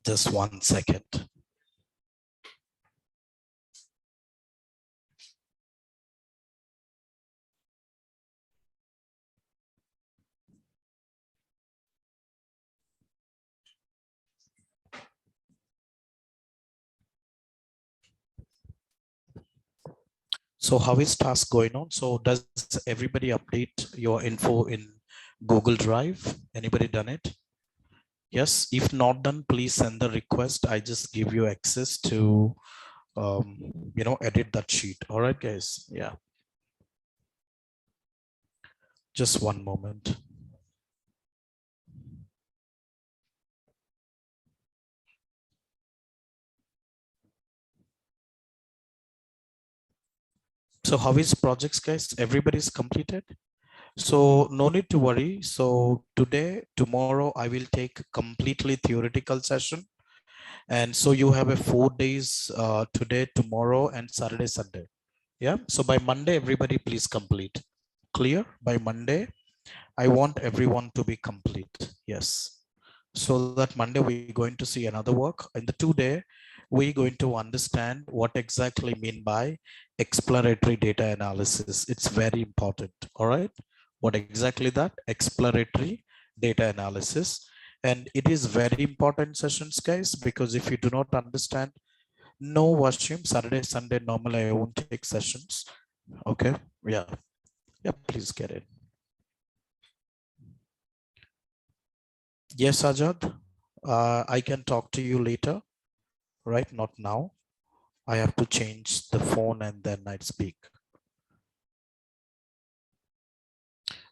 Just 1 second. So how is task going on? So does everybody update your info in Google Drive? Anybody done it? Yes, if not done, please send the request. I just give you access to, edit that sheet. All right, guys. Yeah. Just one moment. So how is projects, guys? Everybody's completed. So no need to worry. So today, tomorrow, I will take completely theoretical session. And so you have a 4 days today, tomorrow, and Saturday, Sunday. Yeah. So by Monday, everybody please complete. Clear? By Monday, I want everyone to be complete. Yes. So that Monday we're going to see another work. In the 2 day, we're going to understand what exactly mean by exploratory data analysis. It's very important. All right. What exactly that? Exploratory data analysis. And it is very important sessions, guys, because if you do not understand, no Washim, Saturday, Sunday, normally I won't take sessions. Okay. Yeah. Yeah, please get it. Yes, Ajad. I can talk to you later, right? Not now. I have to change the phone and then I'd speak.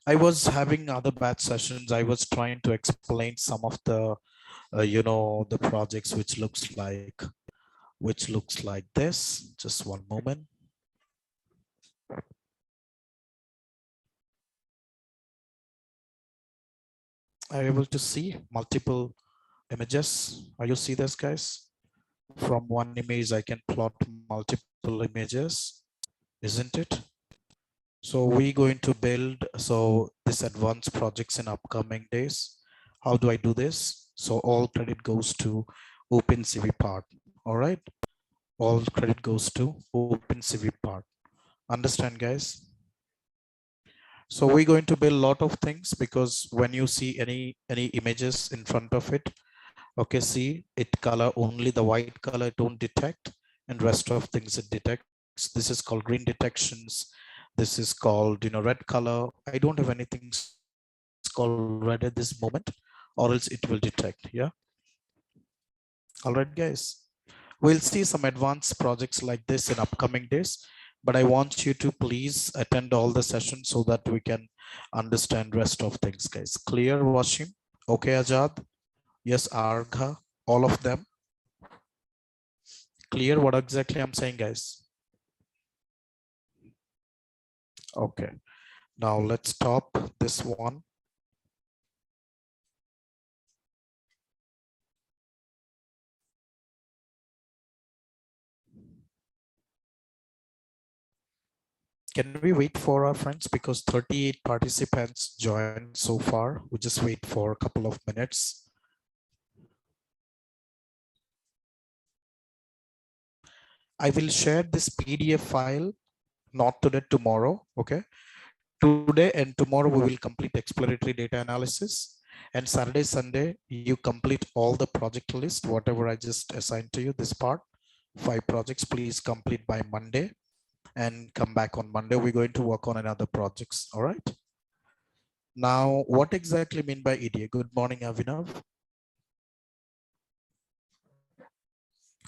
I was having other batch sessions. I was trying to explain some of the, the projects which looks like this. Just one moment. Are you able to see multiple images? Are you see this, guys? From one image, I can plot multiple images, isn't it? So we're going to build this advanced projects in upcoming days. How do I do this? So all credit goes to OpenCV part. All right. All credit goes to OpenCV part. Understand, guys? So we're going to build a lot of things because when you see any images in front of it, okay, see it color only the white color don't detect and rest of things it detects. This is called green detections. This is called, red color. I don't have anything called red at this moment, or else it will detect. Yeah. All right, guys. We'll see some advanced projects like this in upcoming days, but I want you to please attend all the sessions so that we can understand rest of things, guys. Clear, Washim? Okay, Ajad? Yes, Argha, all of them. Clear what exactly I'm saying, guys? Okay. Now let's stop this one. Can we wait for our friends because 38 participants joined so far? We just wait for a couple of minutes. I will share this PDF file, not today, tomorrow. Okay. Today and tomorrow we will complete exploratory data analysis, and Saturday, Sunday, you complete all the project list, whatever I just assigned to you, this part, 5 projects, please complete by Monday and come back on Monday. We're going to work on another projects. All right. Now, what exactly mean by EDA? Good morning, Avinav.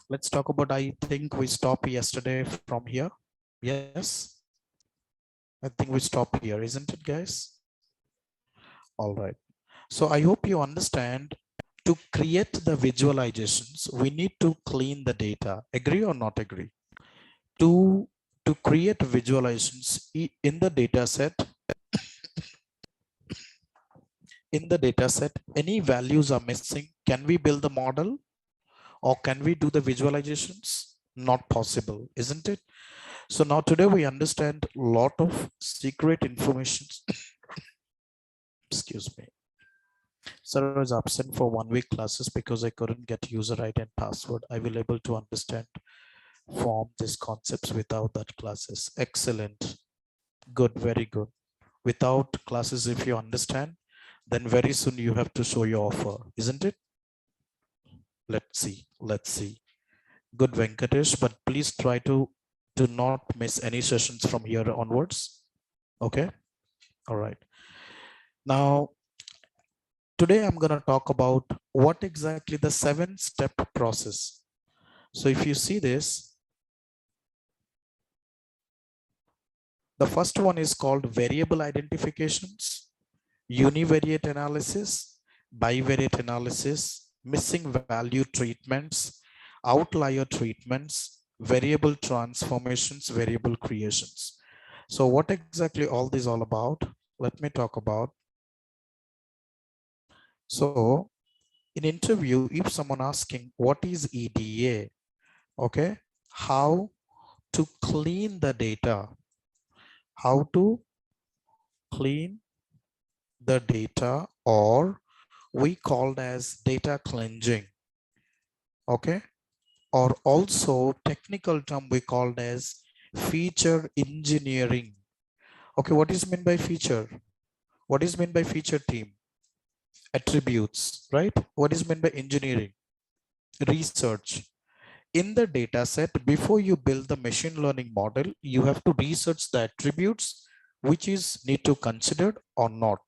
Let's talk about, I think we stopped yesterday from here. Yes. I think we stopped here, isn't it, guys? All right. So I hope you understand, to create the visualizations, we need to clean the data. Agree or not agree? To create visualizations in the data set, any values are missing. Can we build the model or can we do the visualizations? Not possible, isn't it? So now today we understand a lot of secret information. Excuse me. Sir, I was absent for 1 week classes because I couldn't get user ID and password. I will able to understand form these concepts without that classes. Excellent. Good, very good. Without classes, if you understand, then very soon you have to show your offer, isn't it? Let's see. Let's see. Good, Venkatesh, but please try to do not miss any sessions from here onwards. Okay. All right. Now, today I'm going to talk about what exactly the 7-step process. So if you see this, the first one is called variable identifications, univariate analysis, bivariate analysis, missing value treatments, outlier treatments, variable transformations, variable creations. So what exactly all this all about? Let me talk about. So in interview, if someone asking what is EDA, okay, how to clean the data, how to clean the data, or we called as data cleansing, okay, or also technical term we called as feature engineering. Okay, what is meant by feature? What is meant by feature team? Attributes, right? What is meant by engineering? Research. In the data set, before you build the machine learning model, you have to research the attributes which is need to considered or not.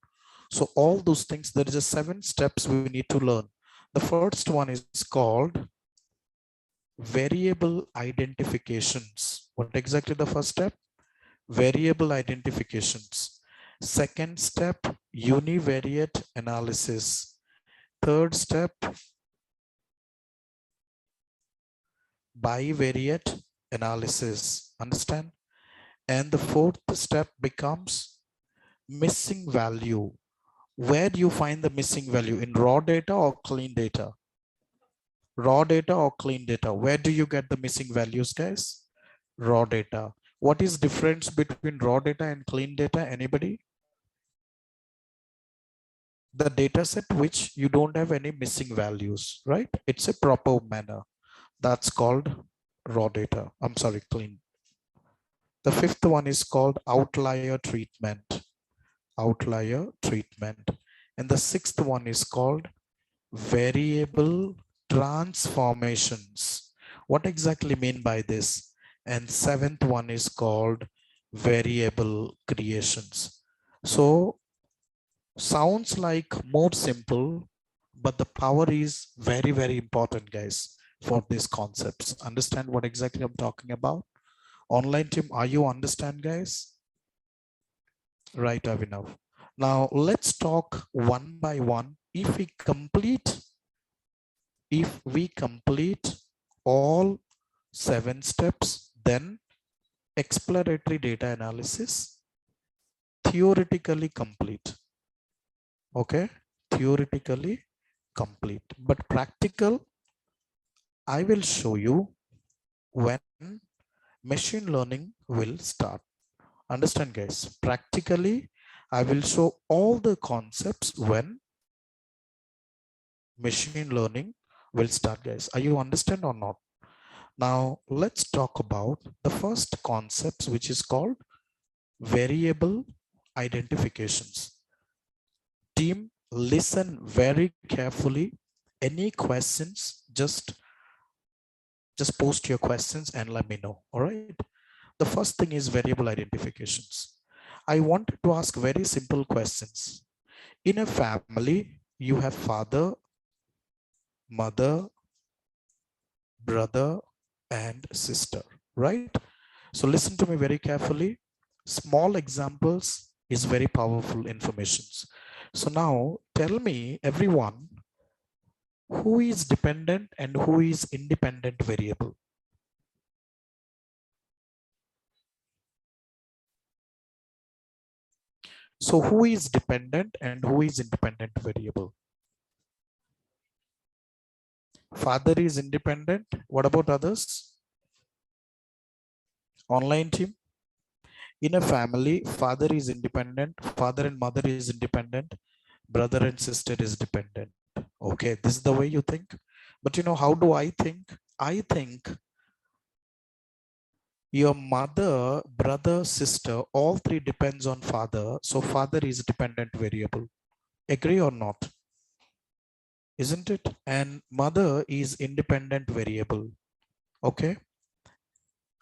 So all those things, there is a 7 steps we need to learn. The first one is called variable identifications. What exactly the first step? Variable identifications. Second step, univariate analysis. Third step, bivariate analysis. Understand? And the fourth step becomes missing value. Where do you find the missing value? In raw data or clean data? Raw data or clean data? Where do you get the missing values, guys? Raw data. What is difference between raw data and clean data? Anybody? The data set which you don't have any missing values, right? It's a proper manner. That's called raw data. I'm sorry, clean. The fifth one is called outlier treatment. Outlier treatment. And the sixth one is called variable transformations. What exactly mean by this? And seventh one is called variable creations. So sounds like more simple, but the power is very, very important, guys, for these concepts. Understand what exactly I'm talking about? Online team, are you understand, guys? Right, Avinav. Now let's talk one by one. If we complete all 7 steps, then exploratory data analysis theoretically complete. Okay, theoretically complete, but practical, I will show you when machine learning will start. Understand, guys? Practically, I will show all the concepts when machine learning will start, guys. Are you understand or not? Now, let's talk about the first concepts, which is called variable identifications. Team, listen very carefully. Any questions, just post your questions and let me know. All right. The first thing is variable identifications. I want to ask very simple questions. In a family, you have father, mother, brother, and sister, right? So listen to me very carefully. Small examples is very powerful information. So now tell me, everyone, who is dependent and who is independent variable? So who is dependent and who is independent variable? Father is independent. What about others? Online team? In a family, father is independent, father and mother is independent, brother and sister is dependent. Okay, this is the way you think. But you know, how do I think? I think your mother, brother, sister, all three depends on father. So father is dependent variable. Agree or not? Isn't it? And mother is independent variable. Okay.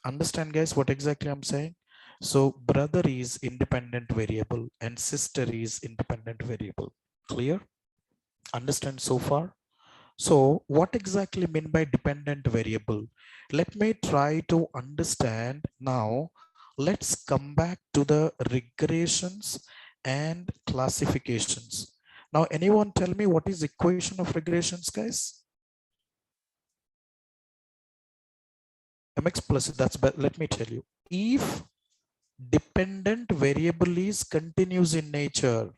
Understand guys what exactly I'm saying? So brother is independent variable and sister is independent variable. Clear? Understand so far? So what exactly mean by dependent variable? Let me try to understand now. Let's come back to the regressions and classifications. Now, anyone tell me what is equation of regressions, guys? Mx plus, that's, but let me tell you. If dependent variable is continuous in nature,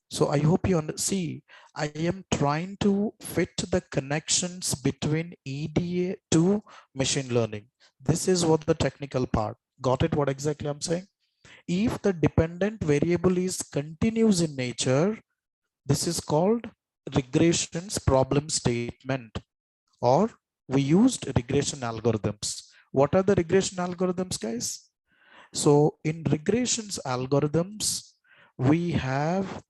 so I hope you see, I am trying to fit the connections between EDA to machine learning. This is what the technical part. Got it? What exactly I'm saying? If the dependent variable is continuous in nature, this is called regressions problem statement, or we used regression algorithms. What are the regression algorithms, guys? So in regressions algorithms, we have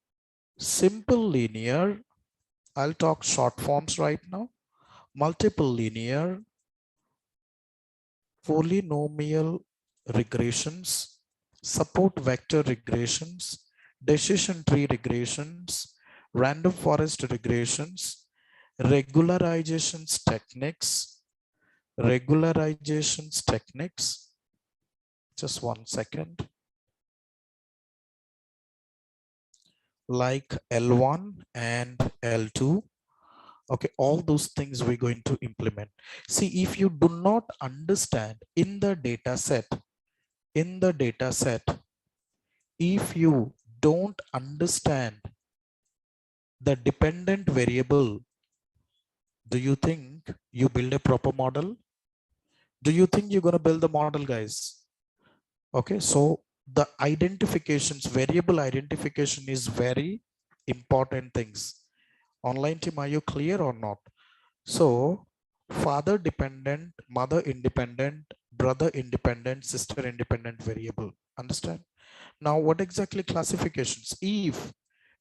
simple linear, I'll talk short forms right now, multiple linear, polynomial regressions, support vector regressions, decision tree regressions, random forest regressions, regularizations techniques, just 1 second, like L1 and L2. Okay, all those things we're going to implement. See, if you do not understand in the data set, if you don't understand the dependent variable, do you think you build a proper model? Do you think you're going to build the model, guys? Okay, so the identifications, variable identification is very important things. Online team, are you clear or not? So father dependent, mother independent, brother independent, sister independent variable. Understand? Now what exactly classifications? If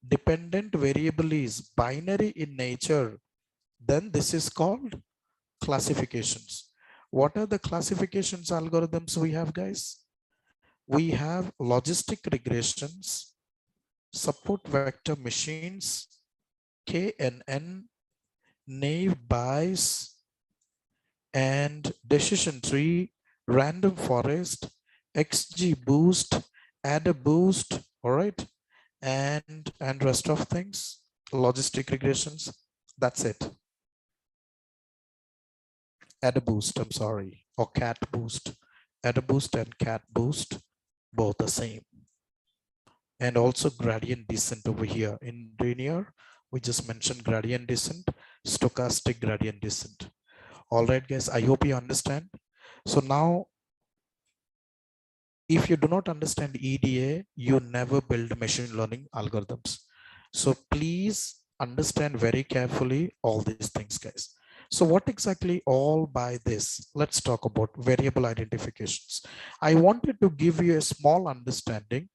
dependent variable is binary in nature, then this is called classifications. What are the classifications algorithms we have, guys? We have logistic regressions, support vector machines, KNN, naive Bayes, and decision tree, random forest, XGBoost, add a boost, all right, and rest of things, logistic regressions. That's it. Add a boost, I'm sorry, or cat boost. Add a boost and cat boost, both the same. And also gradient descent over here. In linear, we just mentioned gradient descent, stochastic gradient descent. All right, guys, I hope you understand. So now, if you do not understand EDA, you never build machine learning algorithms. So please understand very carefully all these things, guys. So what exactly all by this? Let's talk about variable identifications. I wanted to give you a small understanding.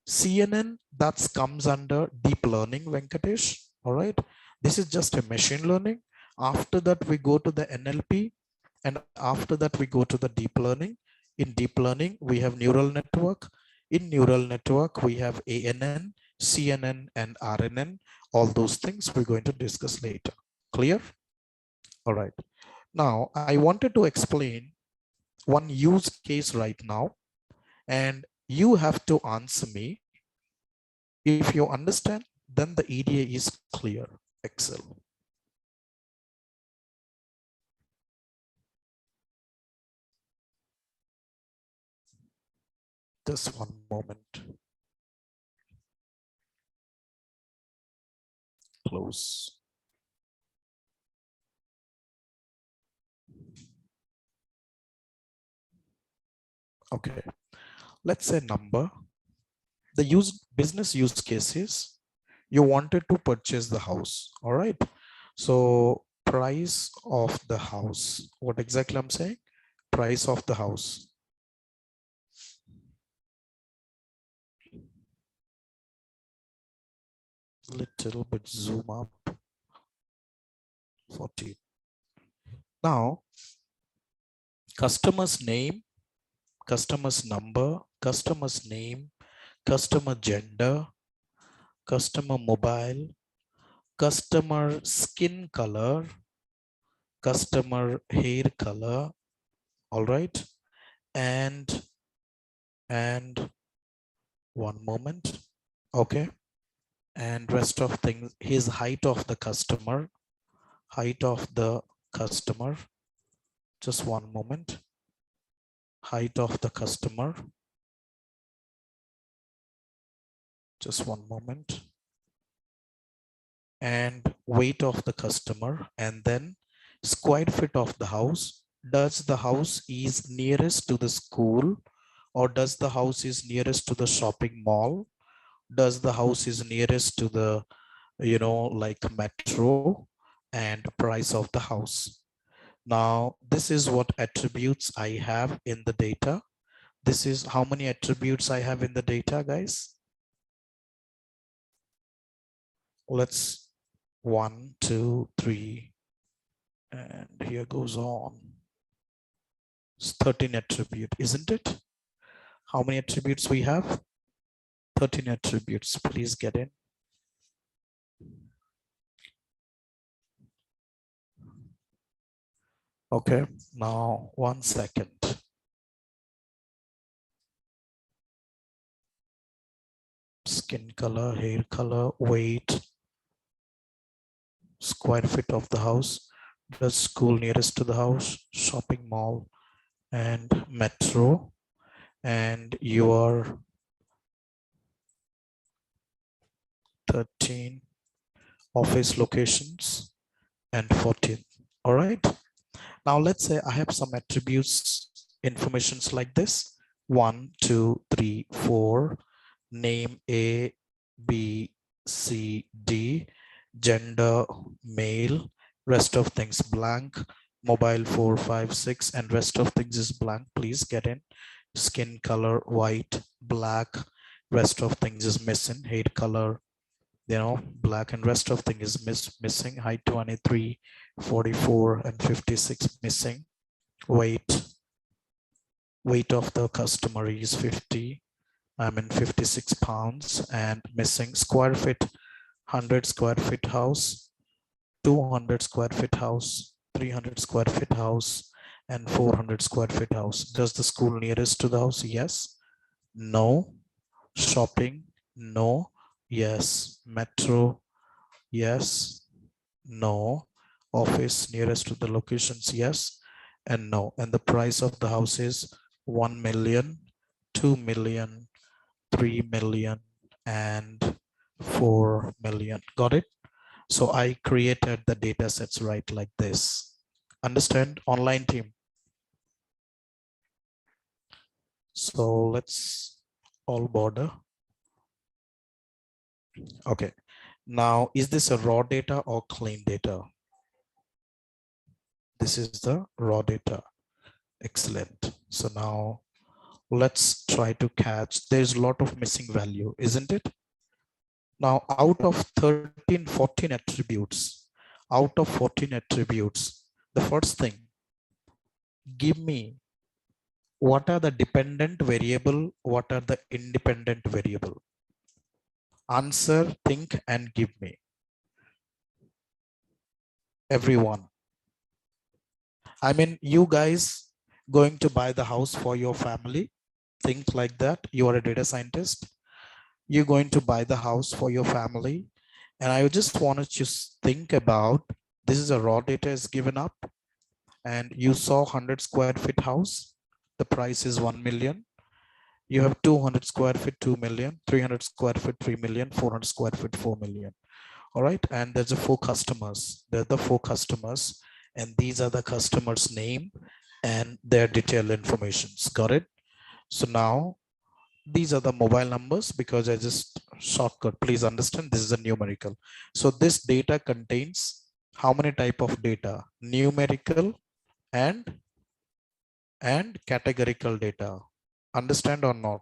CNN, that comes under deep learning, Venkatesh. All right. This is just a machine learning. After that, we go to the NLP. And after that, we go to the deep learning. In deep learning, we have neural network. In neural network, we have ANN, CNN, and RNN. All those things we're going to discuss later. Clear? All right. Now, I wanted to explain one use case right now, and you have to answer me. If you understand, then the EDA is clear. Excel. Just one moment. Close. Okay. Let's say number. The business use cases. You wanted to purchase the house. All right. So price of the house. What exactly I'm saying? Price of the house. Little bit zoom up. 14. Now, customer's name, customer's number, customer's name, customer gender, customer mobile, customer skin color, customer hair color. All right. And one moment. Okay. And rest of things, his height of the customer, height of the customer. Just one moment. Height of the customer. Just one moment. And weight of the customer, and then square feet of the house. Does the house is nearest to the school, or does the house is nearest to the shopping mall? Does the house is nearest to the, like metro? And price of the house. Now, this is what attributes I have in the data. This is how many attributes I have in the data, guys. Let's 1, 2, 3, and here goes on. It's 13 attribute, isn't it? How many attributes we have? 13 attributes. Please get in. Okay, now 1 second. Skin color, hair color, weight, square feet of the house, the school nearest to the house, shopping mall, and metro, and your 13 office locations and 14. All right. Now let's say I have some attributes, informations like this: 1, 2, 3, 4, name A, B, C, D, gender male, rest of things blank, mobile 4, 5, 6, and rest of things is blank. Please get in. Skin color white, black, rest of things is missing. Hair color, black, and rest of thing is missing. Height 23, 44, and 56 missing. Weight of the customer is 56 pounds, and missing. Square feet, 100 square feet house, 200 square feet house, 300 square feet house, and 400 square feet house. Does the school nearest to the house? Yes. No. Shopping? No. Yes. Metro? Yes. No. Office nearest to the locations? Yes. And no. And the price of the house is 1 million, 2 million, 3 million, and 4 million. Got it? So I created the data sets right like this. Understand, online team? So let's all border. Okay. Now, is this a raw data or clean data? This is the raw data. Excellent. So now let's try to catch. There's a lot of missing value, isn't it? Now, out of 13, 14 attributes, the first thing, give me what are the dependent variable, what are the independent variable. Answer, think, and give me. Everyone. I mean, you guys going to buy the house for your family. Think like that. You are a data scientist. You're going to buy the house for your family. And I just wanted to think about, this is a raw data is given up. And you saw 100 square feet house. The price is 1 million. You have 200 square feet, 2 million, 300 square feet, 3 million, 400 square feet, 4 million. All right. And there's a 4 customers. They're the 4 customers. And these are the customers' name and their detailed informations. Got it? So now these are the mobile numbers because I just shortcut. Please understand this is a numerical. So this data contains how many type of data? Numerical and categorical data. Understand or not?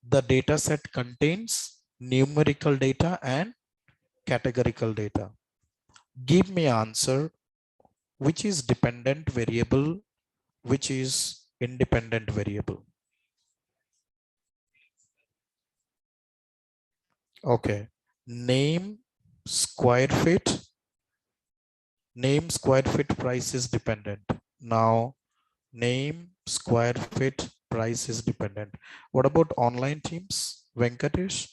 The data set contains numerical data and categorical data. Give me answer which is dependent variable, which is independent variable. Okay. Name square feet. Name square feet price is dependent. Now name square feet price is dependent. What about online teams? Venkatesh?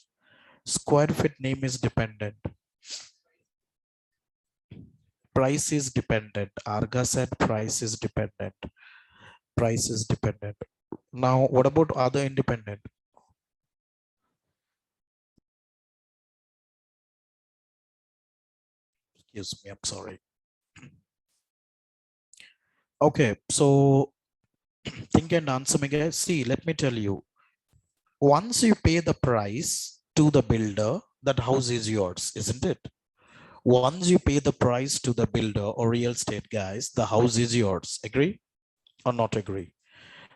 Square feet name is dependent. Price is dependent. Arga said price is dependent. Price is dependent. Now, what about other independent? Excuse me, I'm sorry. Okay, so think and answer me, guys. See, let me tell you. Once you pay the price to the builder, that house is yours, isn't it? Once you pay the price to the builder or real estate guys, the house is yours. Agree or not agree?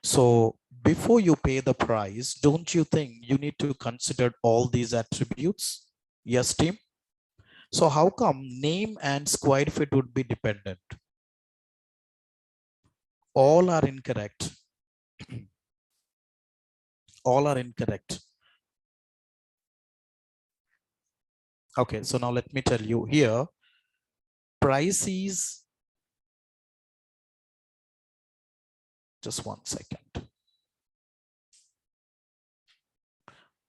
So before you pay the price, don't you think you need to consider all these attributes? Yes, team. So how come name and square feet would be dependent? All are incorrect. All are incorrect. Okay, so now let me tell you here, price is, just 1 second.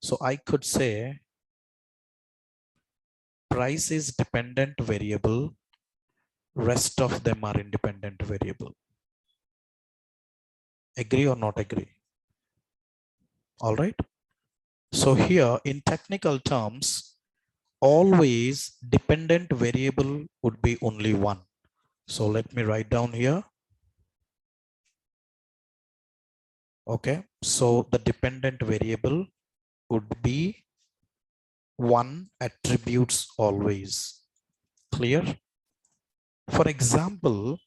So I could say price is dependent variable, rest of them are independent variable. Agree or not agree? All right. So here in technical terms, always dependent variable would be only one. So let me write down here. Okay. So the dependent variable would be one attributes always. Clear? For example,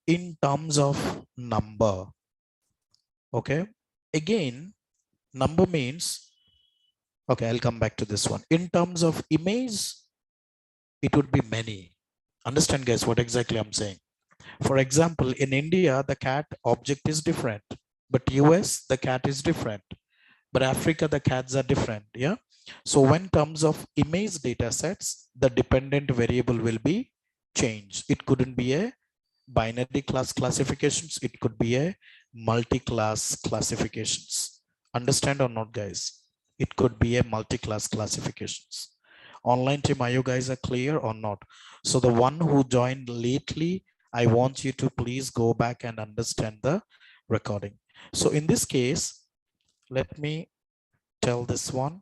in terms of number, okay, again, number means, okay, I'll come back to this one. In terms of image, it would be many. Understand, guys, what exactly I'm saying? For example, in India, the cat object is different, but US, the cat is different, but Africa, the cats are different. Yeah. So when terms of image data sets, the dependent variable will be changed. It couldn't be a binary class classifications. It could be a multi-class classifications. Understand or not, guys? It could be a multi-class classifications. Online team, are you guys are clear or not? So the one who joined lately, I want you to please go back and understand the recording. So in this case, let me tell this one.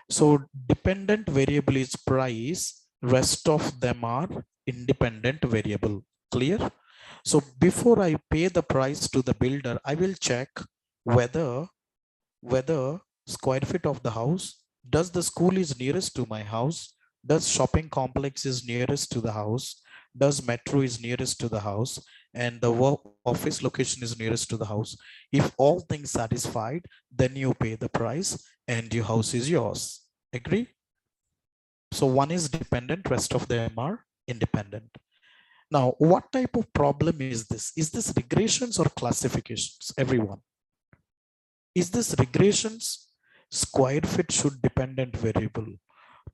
So dependent variable is price, rest of them are independent variable. Clear? So before I pay the price to the builder, I will check whether square feet of the house, does the school is nearest to my house, does shopping complex is nearest to the house, does metro is nearest to the house, and the work office location is nearest to the house. If all things satisfied, then you pay the price and your house is yours. Agree? So one is dependent, rest of them are independent. Now, what type of problem is this? Is this regressions or classifications? Everyone. Is this regressions? Square feet should dependent variable.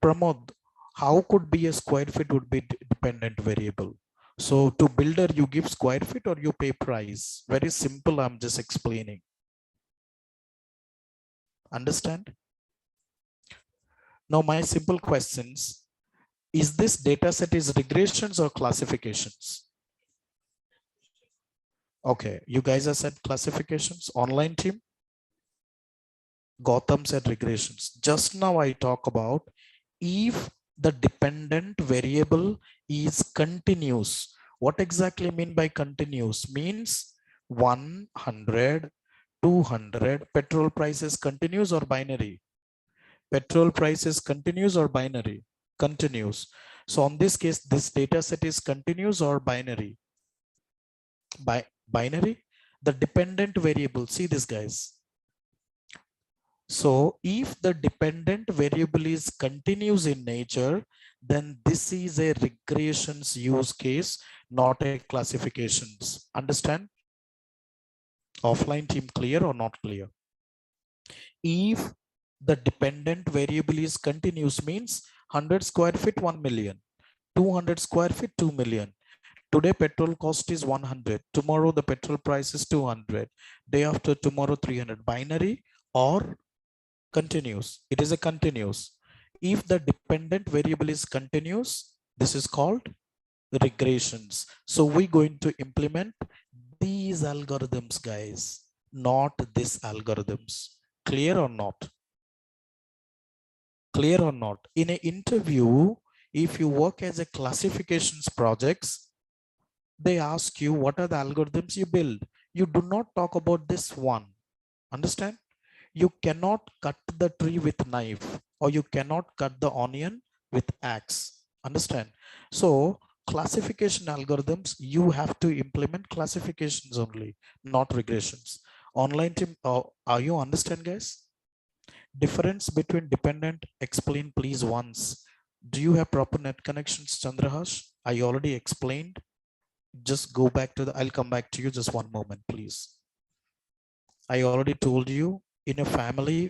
Pramod, how could be a square feet would be dependent variable? So to builder, you give square feet or you pay price? Very simple, I'm just explaining. Understand? Now my simple questions, is this data set is regressions or classifications? Okay, you guys have said classifications. Online team? Gotham said regressions. Just now I talk about if the dependent variable is continuous. What exactly mean by continuous? Means 100, 200. Petrol prices continues or binary? Petrol prices continues or binary? Continues. So on this case, this data set is continuous or binary? Binary. The dependent variable, see this guys. So if the dependent variable is continuous in nature, then this is a regressions use case, not a classifications. Understand? Offline team, clear or not clear? If the dependent variable is continuous means 100 square feet 1 million, 200 square feet 2 million. Today petrol cost is 100. Tomorrow the petrol price is 200. Day after tomorrow 300. Binary or continuous? It is a continuous. If the dependent variable is continuous, this is called regressions. So we're going to implement these algorithms, guys, not these algorithms. Clear or not? Clear or not? In an interview, if you work as a classifications projects, they ask you what are the algorithms you build. You do not talk about this one. Understand? You cannot cut the tree with knife, or you cannot cut the onion with axe. Understand? So classification algorithms, you have to implement classifications only, not regressions. Online team, are you understand, guys? Difference between dependent, explain please once. Do you have proper net connections, Chandrahash? I already explained. Just go back to the, I'll come back to you, just one moment, please. I already told you, in a family,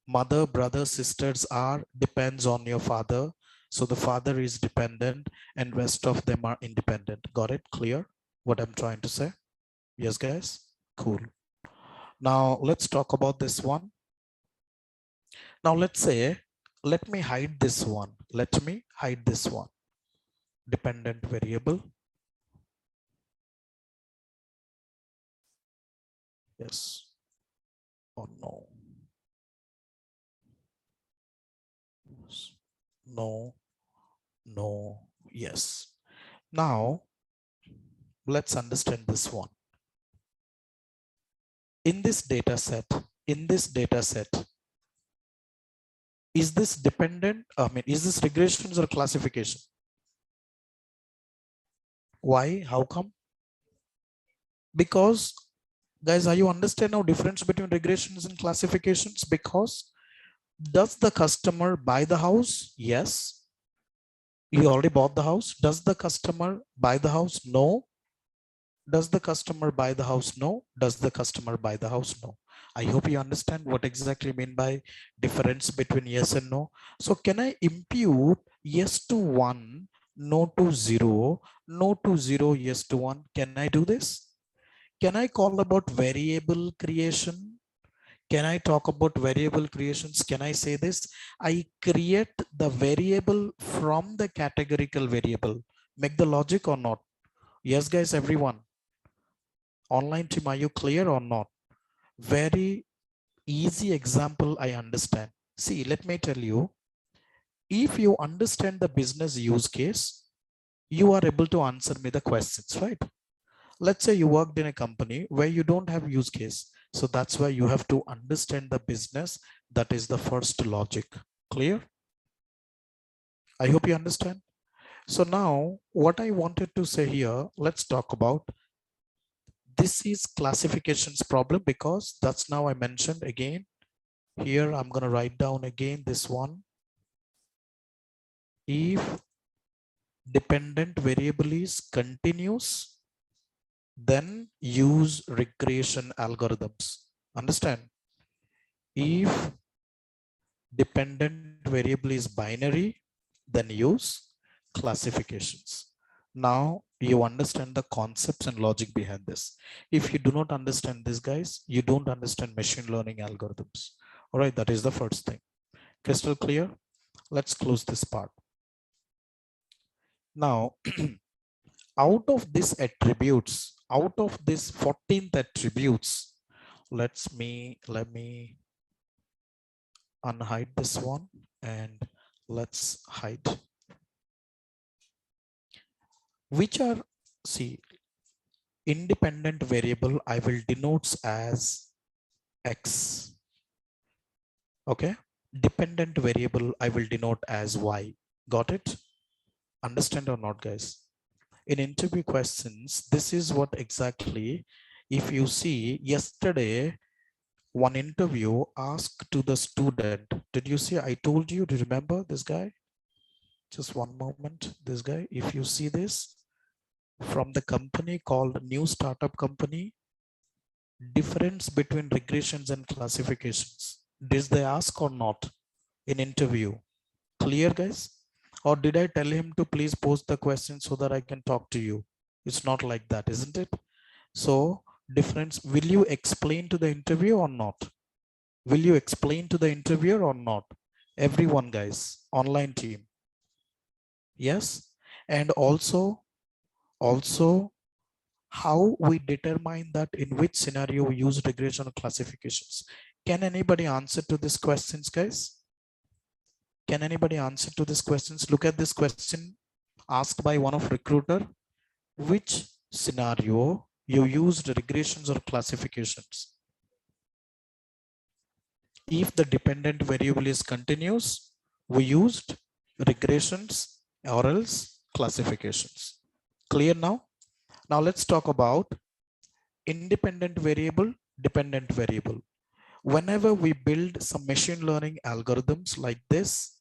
mother, brother, sisters are depends on your father. So the father is dependent and rest of them are independent. Got it? Clear what I'm trying to say? Yes, guys? Cool. Now let's talk about this one. Now let's say, let me hide this one. Let me hide this one. Dependent variable. Yes. Oh no. No. No. Yes. Now let's understand this one. In this data set, is this dependent? I mean, is this regressions or classification? Why? How come? Because, guys, are you understand now difference between regressions and classifications? Because does the customer buy the house? Yes. You already bought the house. Does the customer buy the house? No. Does the customer buy the house? No. Does the customer buy the house? No. I hope you understand what exactly I mean by difference between yes and no. So can I impute yes to 1, no to 0, no to 0, yes to 1? Can I do this? Can I call about variable creation? Can I talk about variable creations? Can I say this? I create the variable from the categorical variable. Make the logic or not? Yes, guys, everyone. Online team, are you clear or not? Very easy example, I understand. See, let me tell you, if you understand the business use case, you are able to answer me the questions, right? Let's say you worked in a company where you don't have use case. So that's why you have to understand the business. That is the first logic. Clear? I hope you understand. So now what I wanted to say here, let's talk about this is classifications problem, because that's now I mentioned again. Here I'm going to write down again this one. If dependent variable is continuous, then use regression algorithms. Understand? If dependent variable is binary, then use classifications. Now you understand the concepts and logic behind this. If you do not understand this, guys, you don't understand machine learning algorithms. All right, that is the first thing. Crystal clear? Let's close this part. Now, out of these attributes, out of these 14th attributes, let me unhide this one and let's hide. Which are, see, independent variable I will denote as X. Okay. Dependent variable I will denote as Y. Got it? Understand or not, guys? In interview questions, this is what exactly, if you see yesterday, one interview asked to the student, did you see, I told you, do you remember this guy? Just one moment, this guy, if you see this, from the company called new startup company, difference between regressions and classifications. Did they ask or not in interview? Clear, guys? Or did I tell him to please post the question so that I can talk to you? It's not like that, isn't it? So difference, will you explain to the interviewer or not? Will you explain to the interviewer or not? Everyone, guys, online team. Yes. And also how we determine that in which scenario we use regression classifications. Can anybody answer to these questions, guys? Can anybody answer to these questions? Look at this question asked by one of recruiter. Which scenario you used regressions or classifications? If the dependent variable is continuous, we used regressions or else classifications. Clear now? Now let's talk about independent variable, dependent variable. Whenever we build some machine learning algorithms like this,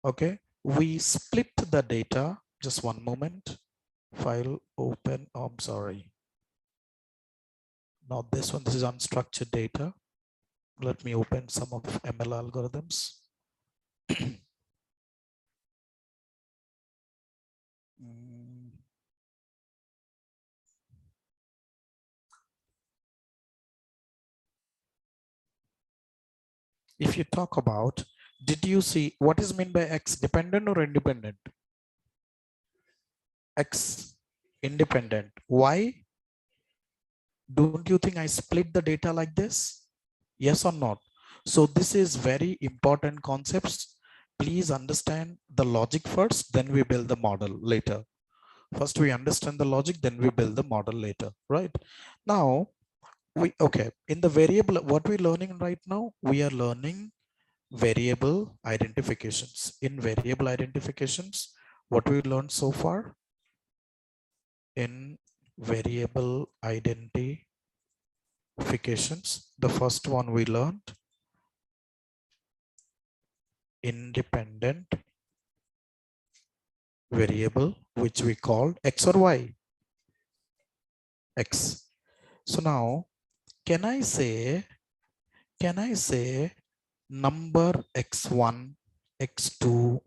okay, we split the data. Just one moment. File open. Oh, I'm sorry. Not this one. This is unstructured data. Let me open some of ML algorithms. If you talk about, did you see what is meant by X, dependent or independent? X, independent. Why? Don't you think I split the data like this? Yes or not? So this is very important concepts. Please understand the logic first, then we build the model later. First we understand the logic, then we build the model later, right? Now, okay, in the variable, what we're learning right now, we are learning variable identifications. In variable identifications, what we learned so far? In variable identifications, the first one we learned, independent variable, which we called X or Y? X. So now, can I say number X1, X2,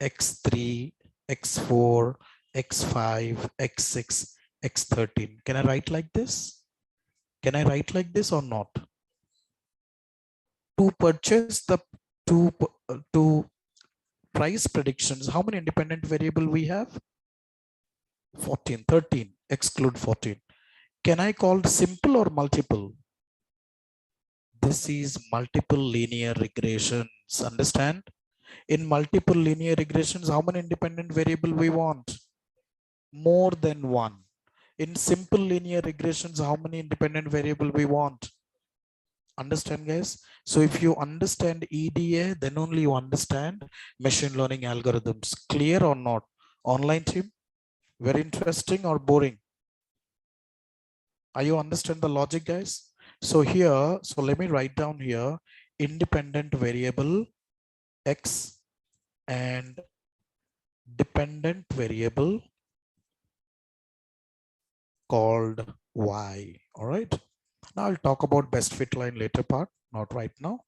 X3, X4, X5, X6, X13? Can I write like this? Can I write like this or not? To purchase the to price predictions, how many independent variable we have? 14, 13, exclude 14. Can I call simple or multiple? This is multiple linear regressions. Understand? In multiple linear regressions, how many independent variable we want? More than one. In simple linear regressions, how many independent variable we want? Understand, guys? So if you understand EDA, then only you understand machine learning algorithms. Clear or not? Online team, very interesting or boring? Are you understand the logic, guys? So here, so let me write down here, independent variable X and dependent variable called Y. All right. Now I'll talk about best fit line later part, not right now.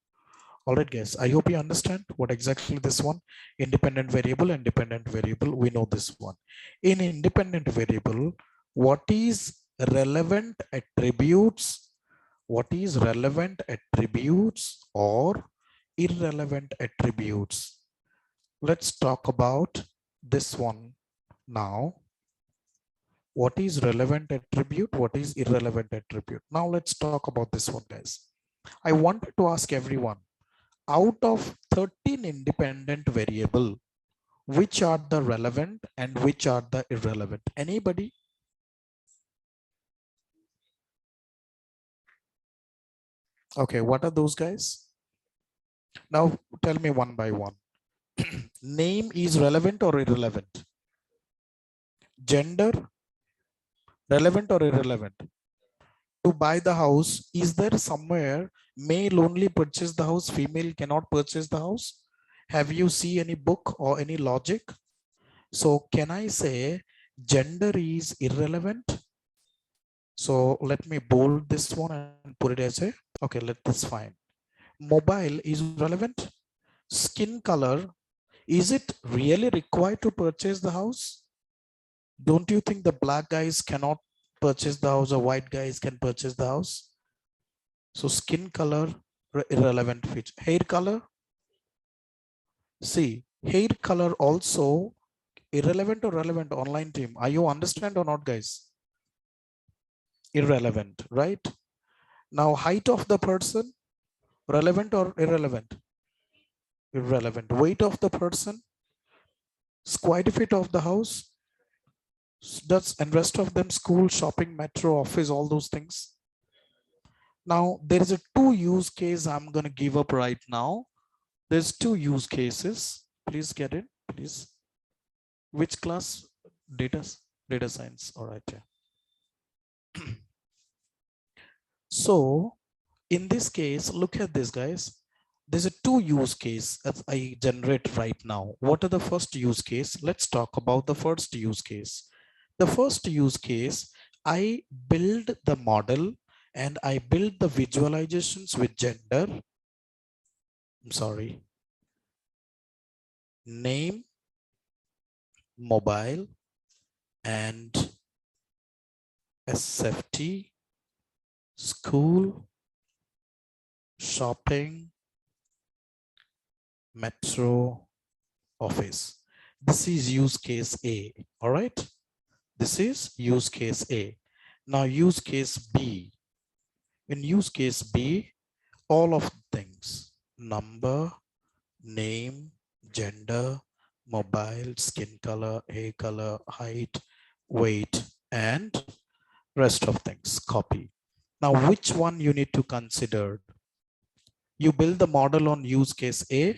All right, guys. I hope you understand what exactly this one, independent variable and dependent variable. We know this one. In independent variable, what is relevant attributes? What is relevant attributes or irrelevant attributes? Let's talk about this one now. What is relevant attribute? What is irrelevant attribute? Now let's talk about this one, guys. I wanted to ask everyone, out of 13 independent variable, which are the relevant and which are the irrelevant? Anybody? Okay, what are those guys? Now tell me one by one. Name is relevant or irrelevant? Gender, relevant or irrelevant? To buy the house, is there somewhere male only purchase the house, female cannot purchase the house? Have you seen any book or any logic? So can I say gender is irrelevant? So let me bold this one and put it as a, okay, let this fine. Mobile is relevant. Skin color, is it really required to purchase the house? Don't you think the black guys cannot purchase the house or white guys can purchase the house? So skin color, irrelevant feature. Hair color, see, hair color also irrelevant or relevant online team. Are you understand or not, guys? Irrelevant, right? Now height of the person, relevant or irrelevant? Irrelevant. Weight of the person, square feet of the house, that's and rest of them school, shopping, metro, office, all those things. Now there is a two use case I'm going to give up right now. There's two use cases. Please get in, please. Which class? Data science. All right. Yeah. So in this case, look at this, guys. There's a two use case that I generate right now. What are the first use case? Let's talk about the first use case. The first use case, I build the model and I build the visualizations with gender. I'm sorry. Name, mobile, and SFT, school, shopping, metro, office. This is use case A. All right. This is use case A. Now use case B. In use case B, all of things, number, name, gender, mobile, skin color, hair color, height, weight, and rest of things, copy. Now, which one you need to consider? You build the model on use case A,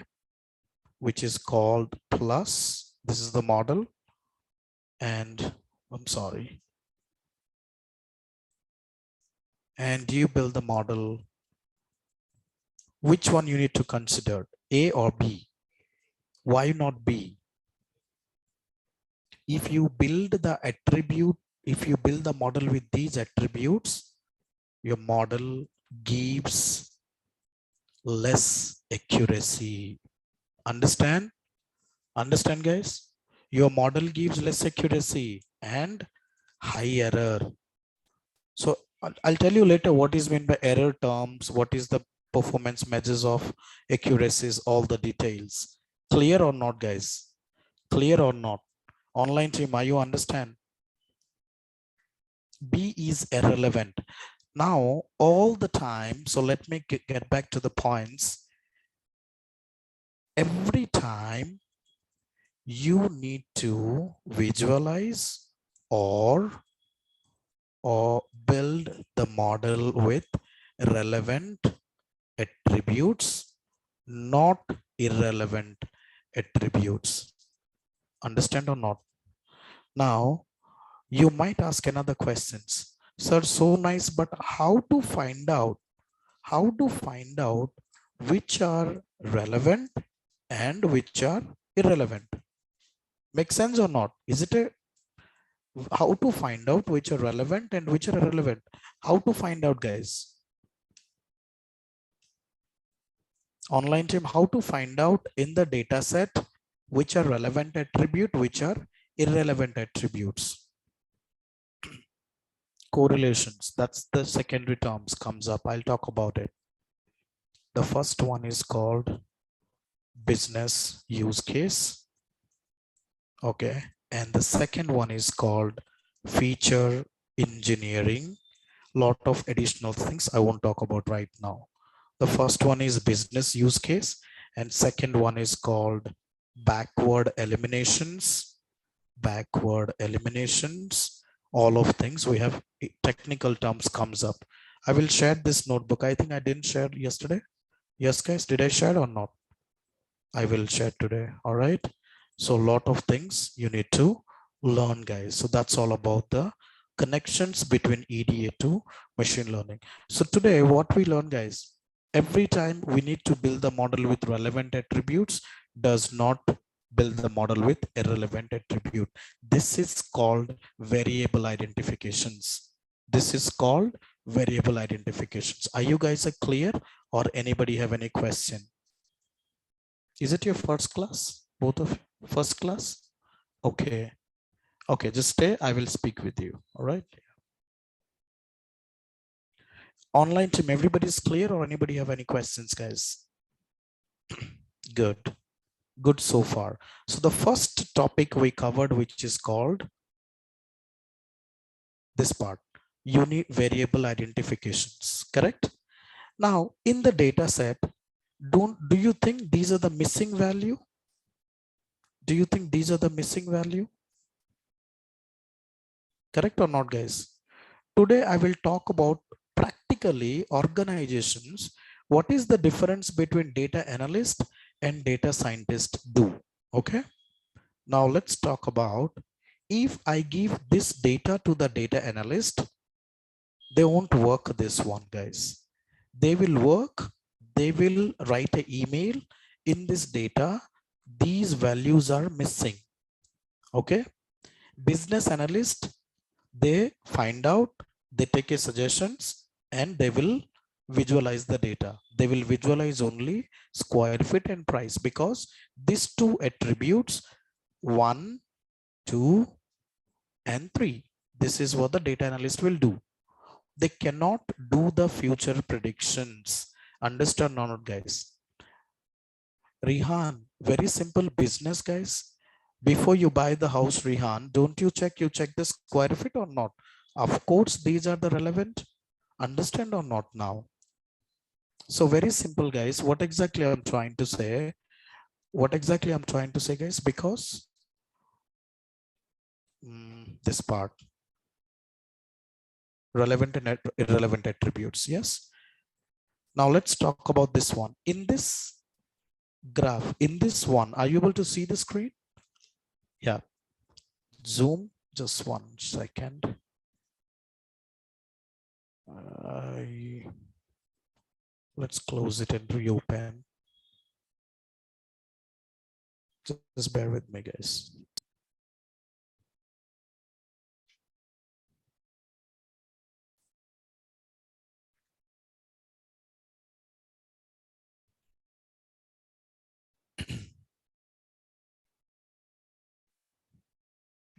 which is called plus. This is the model. And I'm sorry. And you build the model. Which one you need to consider, A or B? Why not B? If you build the attribute, if you build the model with these attributes, your model gives less accuracy. Understand? Understand, guys? Your model gives less accuracy and high error. So I'll tell you later what is meant by error terms, what is the performance measures of accuracies, all the details. Clear or not, guys? Clear or not? Online team, are you understand? B is irrelevant. Now, all the time, so let me get back to the points. Every time you need to visualize or build the model with relevant attributes, not irrelevant attributes. Understand or not? Now, you might ask another questions. Sir, so nice, but how to find out which are relevant and which are irrelevant? Make sense or not? Is it a how to find out which are relevant and which are irrelevant? How to find out, guys? Online team, how to find out in the data set which are relevant attribute, which are irrelevant attributes? Correlations, that's the secondary terms comes up. I'll talk about it. The first one is called business use case. Okay. And the second one is called feature engineering. Lot of additional things I won't talk about right now. The first one is business use case, and second one is called backward eliminations. Backward eliminations, all of things we have technical terms comes up. I will share this notebook. I think I didn't share yesterday. Yes, guys, did I share or not? I will share today. All right. So a lot of things you need to learn, guys. So that's all about the connections between EDA to machine learning. So today what we learn, guys, every time we need to build the model with relevant attributes, does not build the model with irrelevant attribute. This is called variable identifications. This is called variable identifications. Are you guys clear, or anybody have any question? Is it your first class? Both of you? First class? Okay. Okay, just stay. I will speak with you. All right. Online team, everybody's clear, or anybody have any questions, guys? Good. Good so far. So the first topic we covered, which is called this part, unique variable identifications, correct? Now, in the data set, do you think these are the missing value? Do you think these are the missing value? Correct or not, guys? Today, I will talk about practically organizations. What is the difference between data analyst and data scientist do? Okay. Now let's talk about, if I give this data to the data analyst, they won't work this one, guys. They will work. They will write an email. In this data, these values are missing. Okay. Business analyst, they find out, they take a suggestions, and they will visualize the data. They will visualize only square feet and price, because these two attributes, 1, 2, and 3. This is what the data analyst will do. They cannot do the future predictions. Understand or not, guys? Rihan, very simple business, guys. Before you buy the house, Rihan, don't you check the square feet or not? Of course, these are the relevant. Understand or not now? So very simple, guys. What exactly I'm trying to say? What exactly I'm trying to say, guys? Because this part, relevant and irrelevant attributes. Yes. Now let's talk about this one. In this graph, in this one, are you able to see the screen? Yeah. Zoom, just 1 second. Let's close it and reopen. Just bear with me, guys.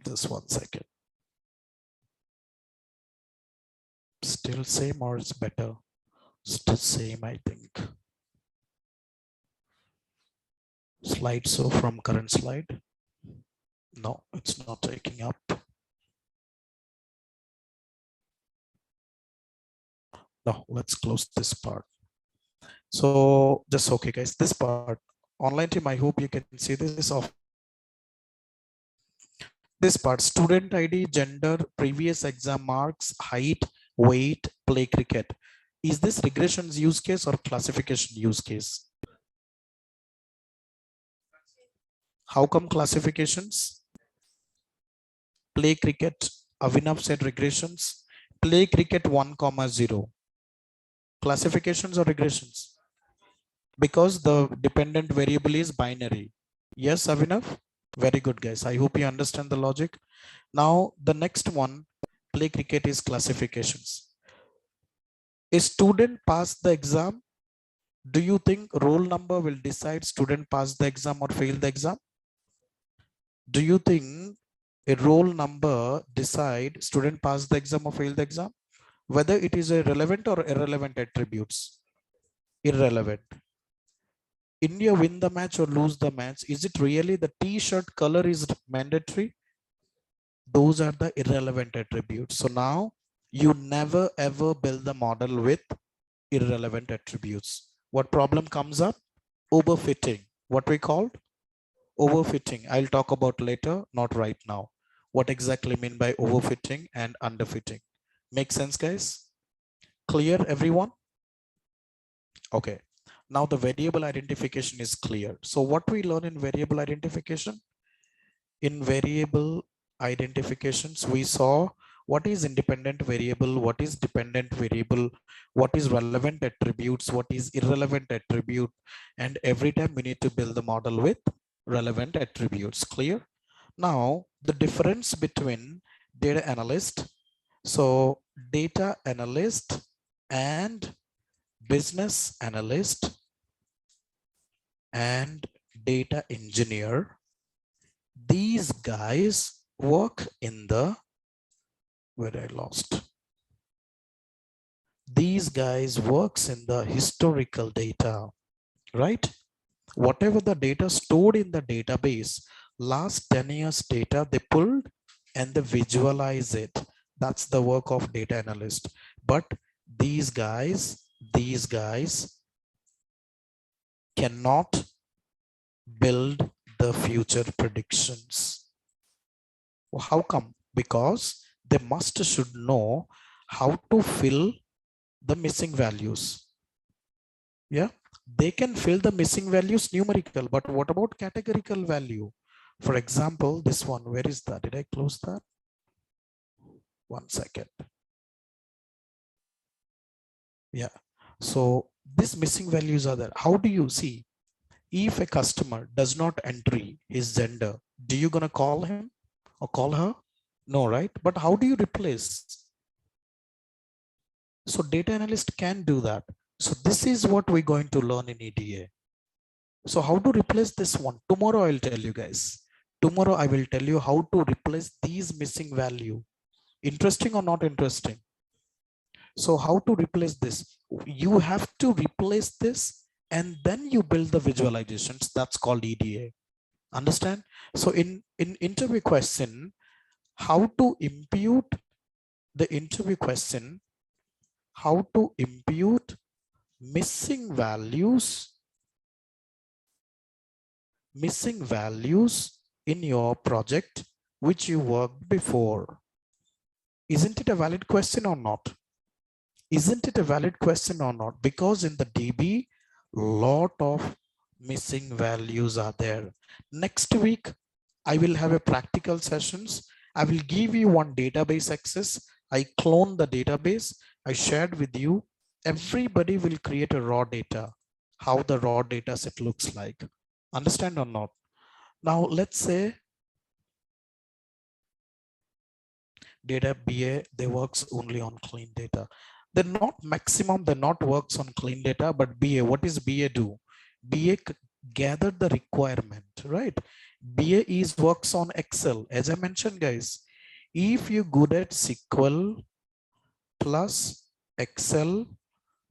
Just 1 second. Still same or it's better? Still same, I think. Slideshow from current slide. No, it's not taking up. No, let's close this part. So just okay, guys, this part. Online team, I hope you can see this off. This part, student ID, gender, previous exam marks, height, weight, play cricket. Is this regressions use case or classification use case? How come classifications? Play cricket, Avinav said regressions. Play cricket 1,0. Classifications or regressions? Because the dependent variable is binary. Yes, Avinav? Very good, guys. I hope you understand the logic. Now, the next one, play cricket, is classifications. A student passed the exam. Do you think roll number will decide student passed the exam or failed the exam? Do you think a roll number decide student passed the exam or failed the exam? Whether it is a relevant or irrelevant attributes? Irrelevant. India win the match or lose the match, is it really the t-shirt color is mandatory? Those are the irrelevant attributes. So now you never ever build the model with irrelevant attributes. What problem comes up? Overfitting. What we called? Overfitting. I'll talk about later, not right now. What exactly mean by overfitting and underfitting? Make sense, guys? Clear, everyone? Okay. Now the variable identification is clear. So what we learn in variable identification? In variable identifications, we saw what is independent variable, what is dependent variable, what is relevant attributes, what is irrelevant attribute, and every time we need to build the model with relevant attributes. Clear? Now the difference between data analyst, so data analyst and business analyst and data engineer, these guys work in the, where I lost, these guys works in the historical data, right? Whatever the data stored in the database, last 10 years data they pulled and they visualize it. That's the work of data analyst. But these guys cannot build the future predictions. Well, how come? Because they should know how to fill the missing values. Yeah, they can fill the missing values numerical, but what about categorical value? For example, this one, where is that? Did I close that? 1 second. Yeah, so these missing values are there. How do you see? If a customer does not enter his gender, do you gonna call him or call her? No, right? But how do you replace? So data analyst can do that. So this is what we're going to learn in EDA. So how to replace this one? Tomorrow I'll tell you guys. Tomorrow I will tell you how to replace these missing value. Interesting or not interesting? So how to replace this? You have to replace this and then you build the visualizations. That's called EDA. Understand? So in interview question, how to impute the interview question, how to impute missing values in your project which you worked before. Isn't it a valid question or not? Isn't it a valid question or not? Because in the DB, lot of missing values are there. Next week, I will have a practical sessions. I will give you one database access. I clone the database. I shared with you. Everybody will create a raw data, how the raw data set looks like. Understand or not? Now, let's say data BA, they works only on clean data. They're not maximum, they're not works on clean data, but BA, what is BA do? BA gather the requirement, right? BA is works on Excel. As I mentioned, guys, if you're good at SQL plus Excel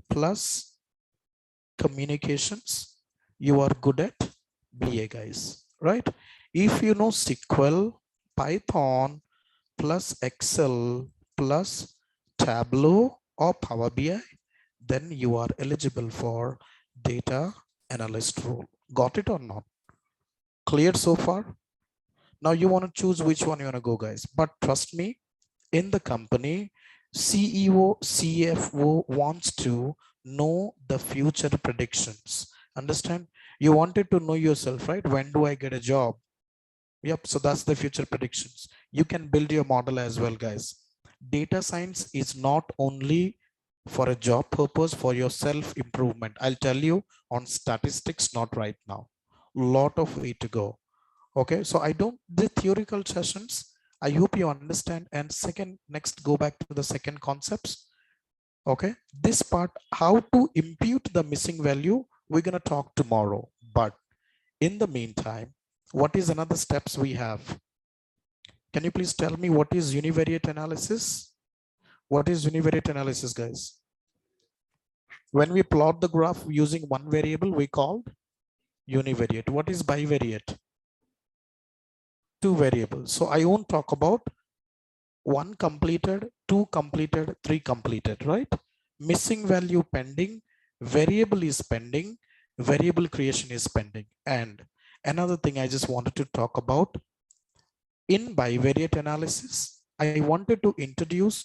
plus communications, you are good at BA, guys, right? If you know SQL, Python plus Excel plus Tableau or Power BI, then you are eligible for data analyst role. Got it or not? Clear so far? Now you want to choose which one you want to go, guys. But trust me, in the company, CEO, CFO wants to know the future predictions. Understand? You wanted to know yourself, right? When do I get a job? Yep, so that's the future predictions. You can build your model as well, guys. Data science is not only for a job purpose, for your self-improvement. I'll tell you on statistics, not right now. Lot of way to go. Okay, so I don't, the theoretical sessions, I hope you understand. And second, next, go back to the second concepts. Okay, this part, how to impute the missing value, we're going to talk tomorrow. But in the meantime, what is another steps we have? Can you please tell me what is univariate analysis? What is univariate analysis, guys? When we plot the graph using one variable, we called univariate. What is bivariate? Two variables. So I won't talk about one completed, two completed, three completed, right? Missing value pending, variable is pending, variable creation is pending. And another thing I just wanted to talk about, in bivariate analysis, I wanted to introduce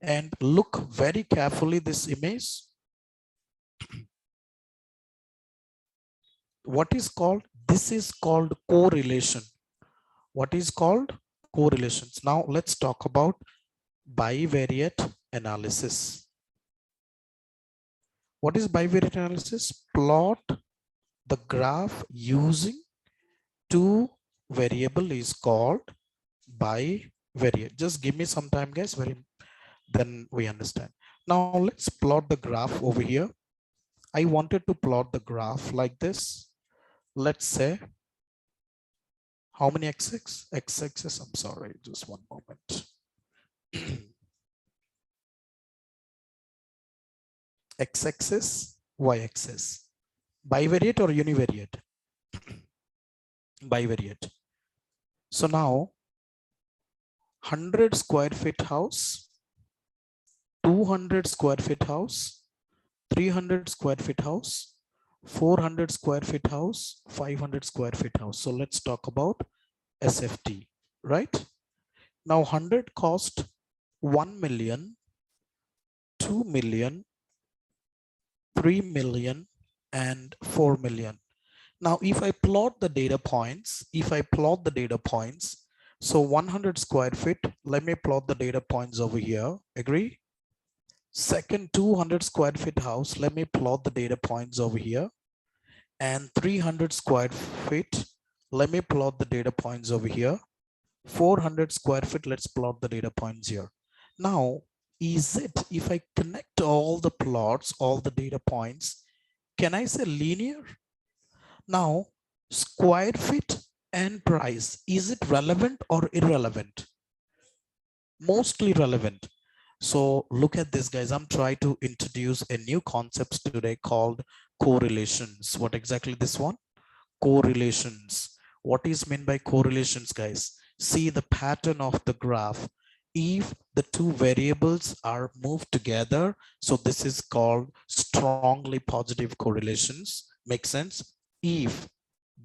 And look very carefully this image. What is called? This is called correlation. What is called? Correlations. Now let's talk about bivariate analysis. What is bivariate analysis? Plot the graph using two variable is called bivariate. Just give me some time, guys. Then we understand. Now let's plot the graph over here. I wanted to plot the graph like this. Let's say how many x-axis? I'm sorry, just one moment. X-axis, y-axis. Bivariate or univariate? Bivariate. So now 100 square feet house, 200 square feet house, 300 square feet house, 400 square feet house, 500 square feet house. So let's talk about SFT, right? Now 100 cost 1 million, 2 million, 3 million, and 4 million. Now, if I plot the data points, so 100 square feet, let me plot the data points over here. Agree? Second 200 square feet house, let me plot the data points over here. And 300 square feet, let me plot the data points over here. 400 square feet, let's plot the data points here. Now, if I connect all the plots, all the data points, can I say linear? Now, square feet and price, is it relevant or irrelevant? Mostly relevant. So look at this, guys. I'm trying to introduce a new concept today called correlations. What exactly this one? Correlations. What is meant by correlations, guys? See the pattern of the graph. If the two variables are moved together, so this is called strongly positive correlations. Make sense? If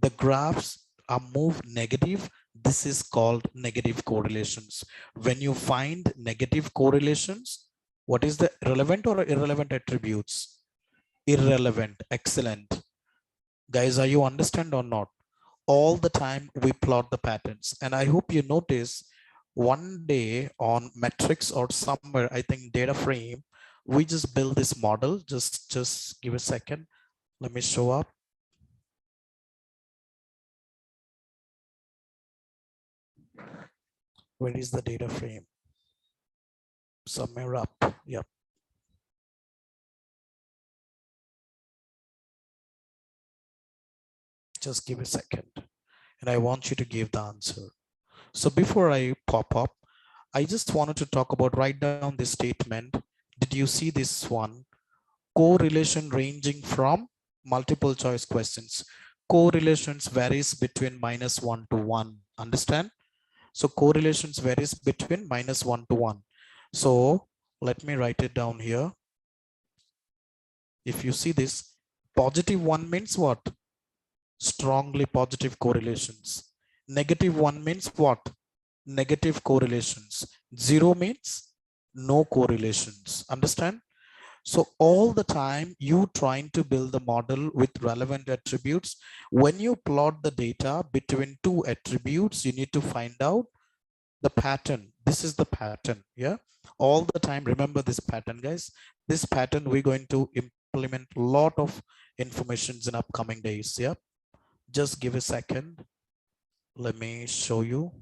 the graphs are moved negative, this is called negative correlations. When you find negative correlations, what is the relevant or irrelevant attributes? Irrelevant. Excellent. Guys, are you understand or not? All the time we plot the patterns, and I hope you notice one day on metrics or somewhere, I think data frame, we just build this model. Just give a second. Let me show up. Where is the data frame? Somewhere up. Yep. Just give a second. And I want you to give the answer. So before I pop up, I just wanted to talk about, write down this statement. Did you see this one? Correlation ranging from multiple choice questions. Correlations varies between -1 to 1. Understand? So correlations varies between -1 to 1. So let me write it down here. If you see this, +1 means what? Strongly positive correlations. -1 means what? Negative correlations. 0 means no correlations. Understand? So all the time you trying to build the model with relevant attributes. When you plot the data between two attributes, you need to find out the pattern. This is the pattern. Yeah. All the time, remember this pattern, guys. This pattern we're going to implement a lot of informations in upcoming days. Yeah. Just give a second. Let me show you.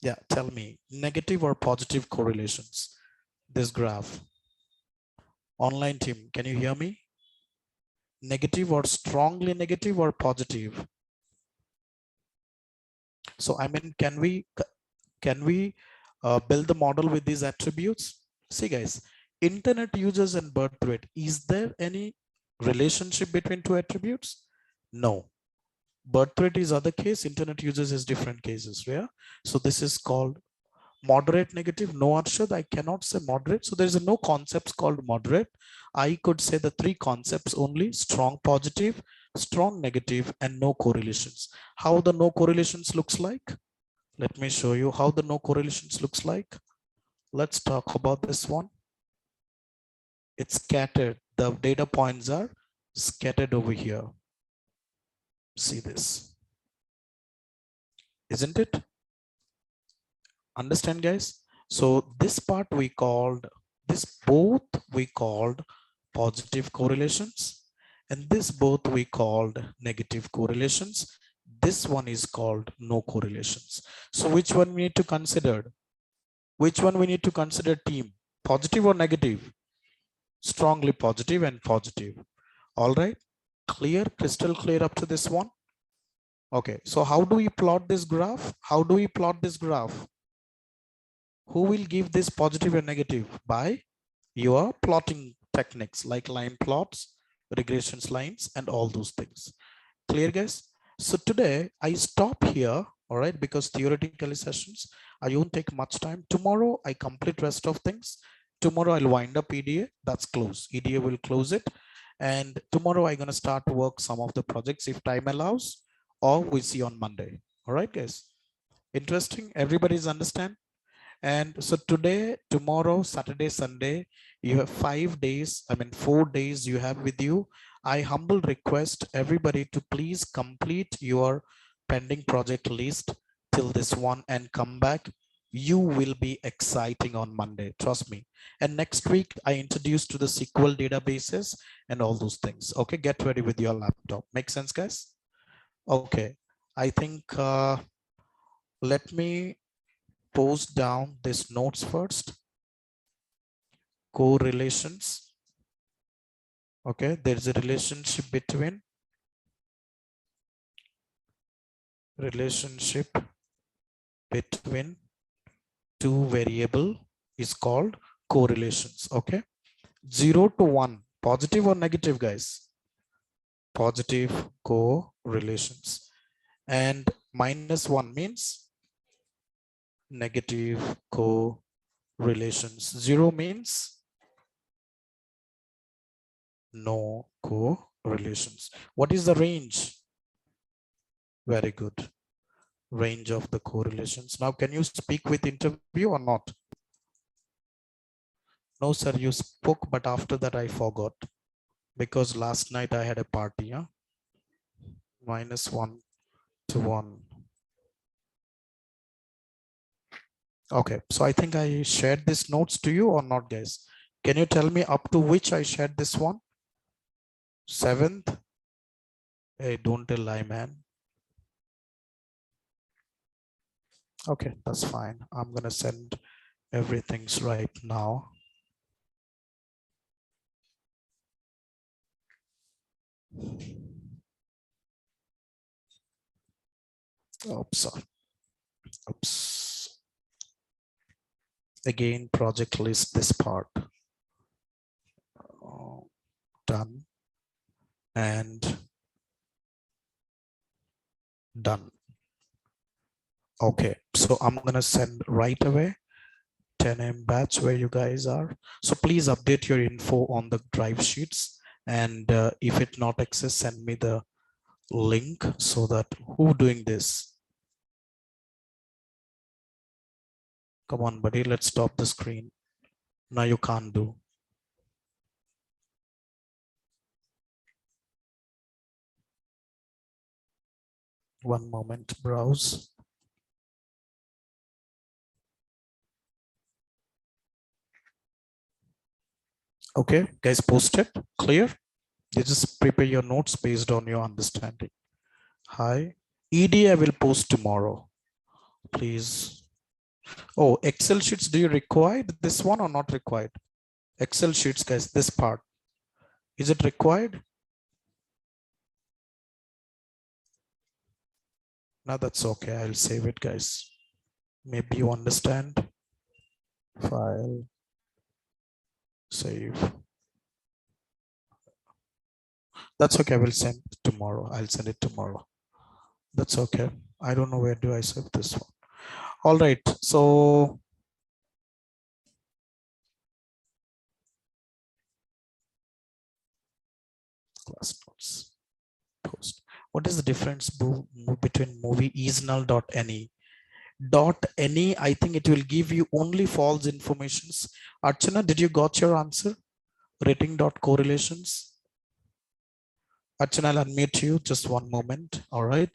Yeah, tell me, negative or positive correlations, this graph. Online team, can you hear me? Negative or strongly negative or positive? So I mean, can we build the model with these attributes? See guys, internet users and birth rate, is there any relationship between two attributes? No. Birth rate is other case, internet users is different cases. Yeah. So this is called moderate negative. No, Arshad, I cannot say moderate. So there's no concepts called moderate. I could say the three concepts only: strong positive, strong negative, and no correlations. How the no correlations looks like? Let me show you how the no correlations looks like. Let's talk about this one. It's scattered. The data points are scattered over here. See this, isn't it? Understand, guys? So this part we called, this both we called positive correlations, and this both we called negative correlations. This one is called no correlations. So which one we need to consider? Which one we need to consider, team? Positive or negative? Strongly positive and positive. All right, clear, crystal clear up to this one. Okay, so how do we plot this graph? How do we plot this graph? Who will give this positive and negative? By your plotting techniques like line plots, regressions lines, and all those things. Clear, guys? So today I stop here, all right, because theoretically sessions, I won't take much time. Tomorrow I complete rest of things. Tomorrow I'll wind up EDA, that's close. EDA will close it. And tomorrow I'm gonna start to work some of the projects if time allows, or we see on Monday. All right, guys? Interesting, everybody's understand? And so today, tomorrow, Saturday, Sunday, you have 5 days, 4 days you have with you. I humble request everybody to please complete your pending project list till this one and come back. You will be exciting on Monday, trust me. And next week, I introduce to the SQL databases and all those things. Okay, get ready with your laptop. Make sense, guys? Okay, I think let me post down these notes first. Correlations. Okay, there is a relationship between two variable is called correlations. Okay, 0 to 1, positive or negative, guys? Positive correlations. And -1 means negative correlations. 0 means no correlations. What is the range? Very good. Range of the correlations. Now, can you speak with interview or not? No, sir, you spoke, but after that I forgot because last night I had a party. Huh? -1 to 1. Okay, so I think I shared these notes to you or not, guys? Can you tell me up to which I shared this one? 7th? Hey, don't tell lie, man. Okay, that's fine. I'm gonna send everything's right now. Oops. Oops. Again, project list this part. Done and done. Okay, so I'm gonna send right away 10 a.m. batch where you guys are. So please update your info on the drive sheets, and if it not accessed, send me the link so that who doing this? Come on, buddy, let's stop the screen. Now you can't do. One moment, browse. Okay, guys, post it. Clear? You just prepare your notes based on your understanding. Hi. ED I will post tomorrow. Please. Oh, Excel sheets, do you require this one or not required? Excel sheets, guys, this part. Is it required? No, that's okay. I'll save it, guys. Maybe you understand. File. Save. That's okay. I will send it tomorrow. I'll send it tomorrow. That's okay. I don't know where do I save this one. All right. So class notes. What is the difference between movie is null.ne? .ne, I think it will give you only false informations. Archana, did you got your answer? Rating dot correlations. Archana, I'll unmute you just one moment. All right.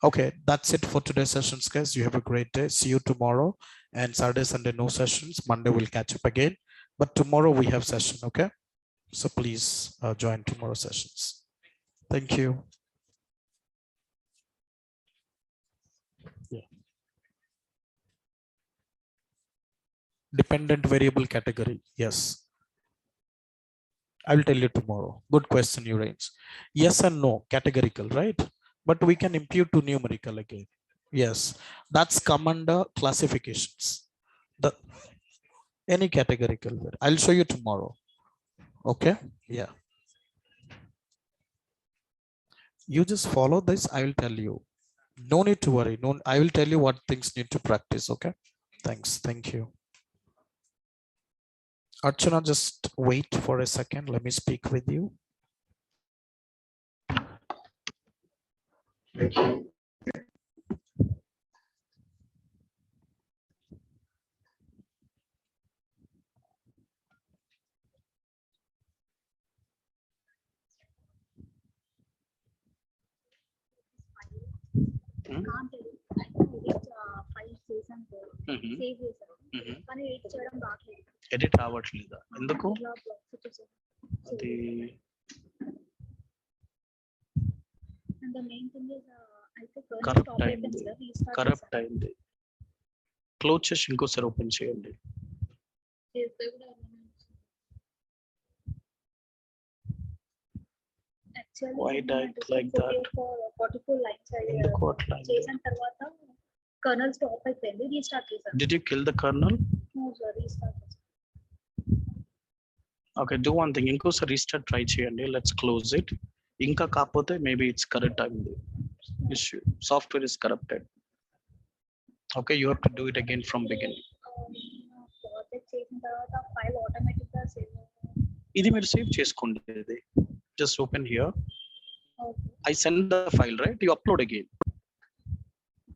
Okay, that's it for today's sessions, guys. You have a great day. See you tomorrow. And Saturday, Sunday, no sessions. Monday we'll catch up again. But tomorrow we have session, okay? So please join tomorrow sessions. Thank you. Yeah. Dependent variable category. Yes. I will tell you tomorrow. Good question you raised. Yes and no, categorical, right? But we can impute to numerical again. Yes, that's come under classifications. The any categorical. I'll show you tomorrow. Okay. Yeah. You just follow this. I will tell you. No need to worry. No, I will tell you what things need to practice. Okay. Thanks. Thank you. Archana, just wait for a second. Let me speak with you. Thank you. Edit రావట్లేదా ఎందుకు అది corrupt అయింది close చేసి ఇంకోసారి open చేయండి why did like that ఎందుకు అట్లా చేసిన తర్వాత kernel stop అయిపోయింది రీస్టార్ట్ చేశాను did you kill the kernel no sir restart okay do one thing ఇంకోసారి రీస్టార్ట్ ట్రై చేయండి let's close it ఇంకా కాకపోతే maybe it's correct అయింది issue software is corrupted okay you have to do it again from beginning project చేసిన తర్వాత file automatic గా save ఇది మీరు సేవ్ చేసుకోండి ఇది just open here okay. I send the file right you upload again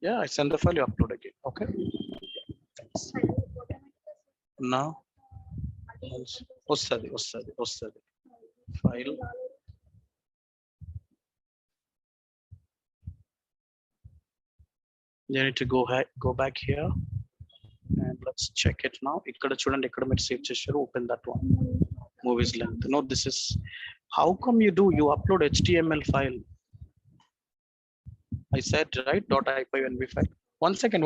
yeah I send the file you upload again okay now వస్తది file you need to go back here and let's check it now ikkada chudandi ikkada మీరు save చేశారు open that one movies length no this is how come you upload HTML file I said right .ipynb file one second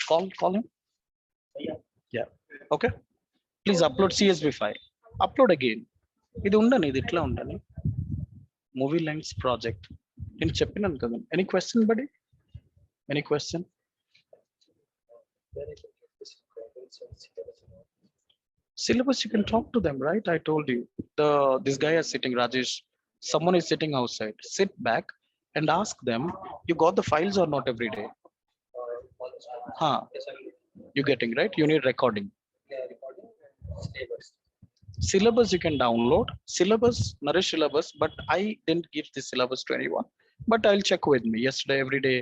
call him yeah okay please upload CSV file upload again ఇది ఉండని ఇది ఇట్లా ఉండని movie lengths project నేను చెప్పినాను కదా any question buddy any question syllabus you can talk to them right I told you this guy is sitting Rajesh someone is sitting outside sit back and ask them you got the files or not every day you getting right you need recording syllabus you can download syllabus Naresh syllabus but I didn't give the syllabus to anyone but I'll check with me yesterday every day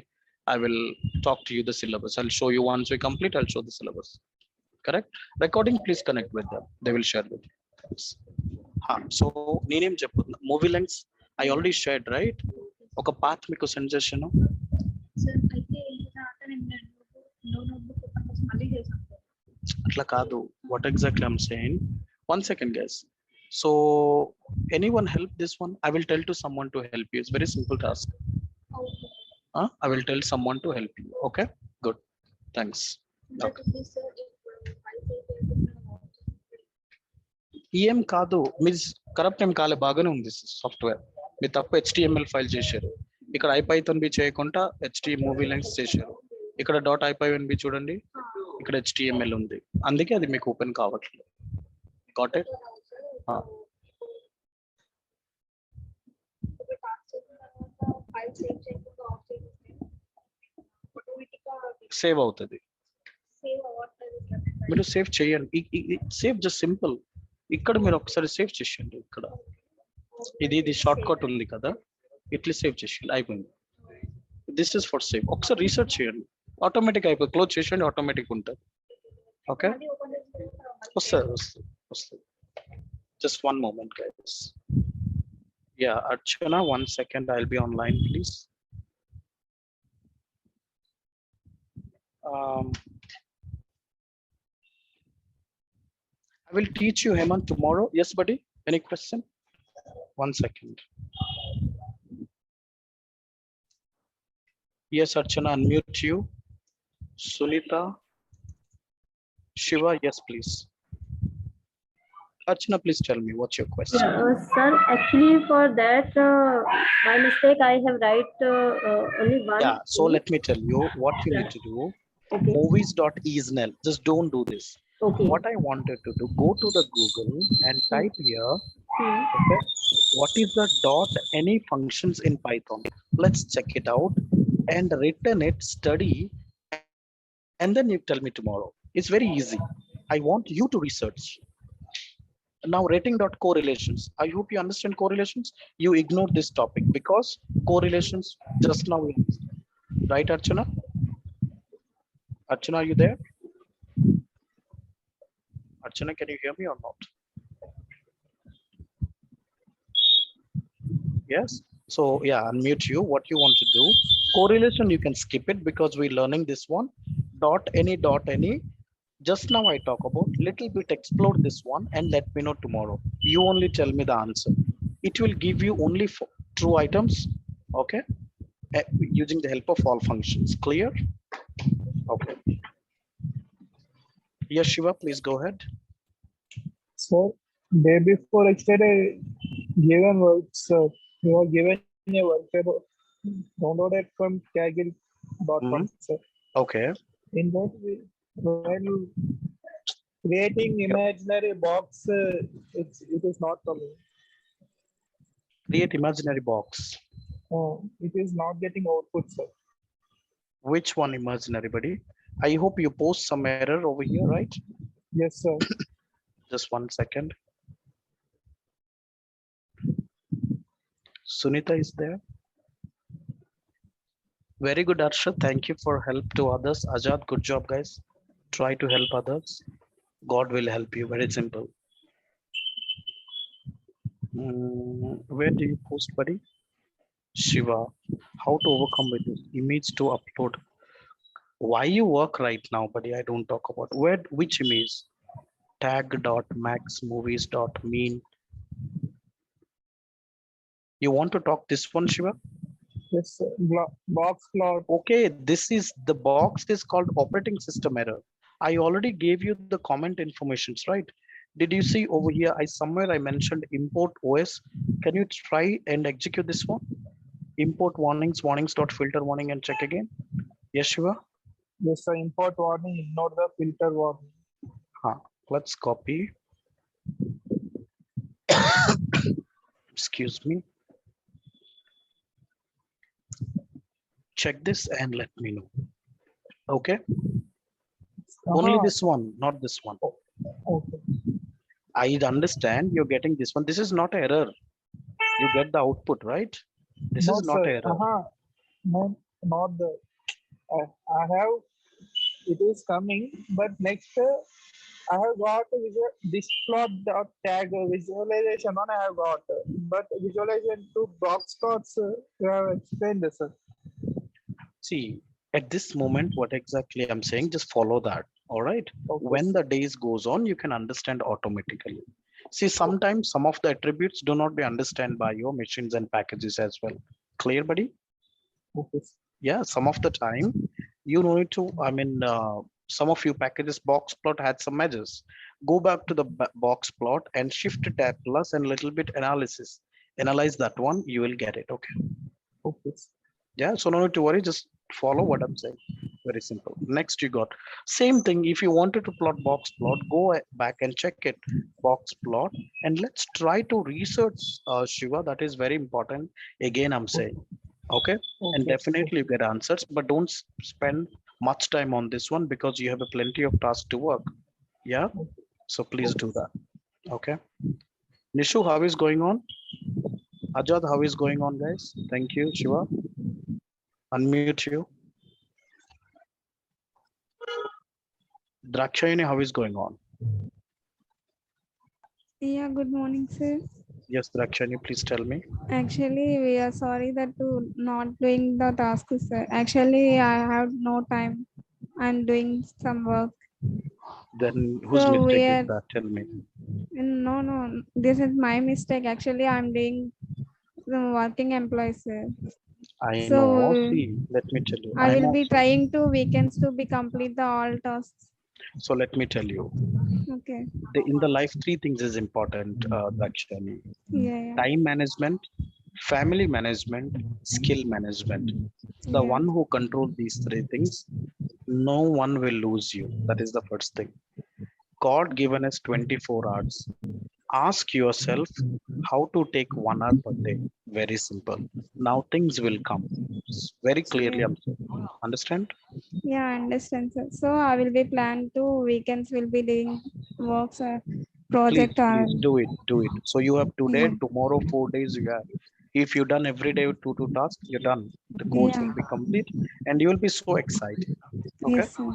I will talk to you the syllabus I'll show you once we complete I'll show the syllabus correct recording please connect with them they will share with you so నేనేం చెప్తున్నా movie lungs I already shared right ఒక path మీకు send చేశాను అట్లా కాదు what exactly I'm saying one second guys so anyone help this one I will tell to someone to help you it's very simple task I will tell someone to help you okay good thanks okay. ఏం కాదు మీరు corrupt ఏం కాలే బాగానే ఉంది software మీరు తప్పు HTML file చేశారు ఇక్కడ IPython చేయకుండా HTML మూవీ లెంగ్స్ చేశారు ఇక్కడ .ipynb చూడండి ఇక్కడ HTML ఉంది అందుకే అది మీకు ఓపెన్ కావట్లేదు గాట్ ఇట్ సేవ్ అవుతుంది మీరు సేవ్ చేయండి సేవ్ జస్ట్ సింపుల్ ఇక్కడ మీరు ఒకసారి సేవ్ చేయండి ఇక్కడ ఇది షార్ట్ కట్ ఉంది కదా ఇట్లా సేవ్ చేసి అయిపోయింది. This is for save. ఒకసారి రీసెర్చ్ చేయండి, ఆటోమేటిక్ అయిపోయి క్లోజ్ చేసేయండి, ఆటోమేటిక్ ఉంటుంది. ఓకే, వస్తుంది వస్తుంది వస్తుంది. Just one moment guys. Yeah Archana, 1 second, I'll be online please. I will teach you Hemant tomorrow. Yes buddy, any question? 1 second. Yes Archana, unmute you. Sunita, Shiva, yes please. Archana, please tell me what's your question. Sir, actually for that, by mistake I have write only one. Yeah, so let me tell you what you need to do. Okay. Movies.isnel, just don't do this. Okay. What I wanted to do, go to the Google and type here, okay, what is the dot any functions in Python? Let's check it out and return it, study, and then you tell me tomorrow. It's very easy. I want you to research. Now rating dot correlations. I hope you understand correlations. You ignore this topic because correlations just now, right Archana? Archana, are you there? Archana, can you hear me or not? Yes. So yeah, unmute you. What you want to do? Correlation, you can skip it because we're learning this one. Dot any. Just now I talk about little bit, explore this one and let me know tomorrow. You only tell me the answer. It will give you only true items, okay, using the help of all functions. Clear? Okay. Yes, Shiva, please go ahead. Sir, day before yesterday, given work, sir, you are given a workable downloaded from Kaggle.com, sir. Okay. In that, when creating imaginary box, it is not coming. Create imaginary box. It is not getting output, sir. Which one imaginary, buddy? I hope you post some error over here, right? Yes, sir. Just 1 second. Sunita is there. Very good, Arsha. Thank you for help to others. Ajad, good job, guys. Try to help others. God will help you. Very simple. Where do you post, buddy? Shiva, how to overcome with this image to upload? Why you work right now, buddy? I don't talk about where, which image? Tag.maxmovies.mean. You want to talk this one, Shiva? Yes, sir. Box plot. Okay, this is the box is called operating system error. I already gave you the comment informations, right? Did you see over here? Somewhere I mentioned import OS. Can you try and execute this one? Import warnings.filter warning and check again. Yes, Shiva? Yes, sir. Import warning, ignore the filter warning. Let's copy. Excuse me. Check this and let me know. Okay. Only this one, not this one. Okay. I understand you're getting this one. This is not error. You get the output, right? This No, is not sir. error. No, not the. I have. It is coming, but next I have got this plot tag visualization one I have got, but visualization to box plots you have explained this, sir. See, at this moment, what exactly I'm saying, just follow that. All right. Okay. When the days goes on, you can understand automatically. See, sometimes some of the attributes do not be understood by your machines and packages as well. Clear, buddy? Okay. Yeah, some of the time you need to, some of your packages box plot had some measures. Go back to the box plot and shift tab plus and little bit analysis. Analyze that one, you will get it. Okay. Okay. Yeah, so no need to worry, just follow what I'm saying. Very simple. Next, you got same thing. If you wanted to plot box plot, go back and check it, box plot, and let's try to research, Shiva. That is very important. Again, I'm saying, okay, and definitely you get answers, but don't spend much time on this one because you have a plenty of tasks to work. Yeah, so please do that. Okay. Nishu, how is going on? Ajad, how is going on, guys? Thank you, Shiva. Unmute you. Drakshayani, how is going on? Yeah, good morning, sir. Yes, Drakshayani, please tell me. Actually, we are sorry that to not doing the task, sir. Actually, I have no time. I'm doing some work. Then whose So we mistake is are that? Tell me. no. This is my mistake. Actually, I'm doing the working employee, sir. I know. So See, let me tell you. I I'm will be also. trying to weekends to be complete the all tasks. So let me tell you. Okay. In the life, three things is important, Drakshayani. Yeah. Time management, family management, skill management. The Yeah. one who controls these three things, no one will lose you. That is the first thing. God given us 24 hours. Ask yourself how to take 1 hour per day. Very simple. Now things will come. Very clearly, Yeah. I'm saying. Understand? Yeah, I understand, sir. So I will be planned to weekends will be doing works, Please, project. please do it. Do it. So you have today, Yeah. tomorrow, 4 days you have. If you done every day two tasks, you're done. The course Yeah. will be complete and you will be so excited. Okay. Yes, sir.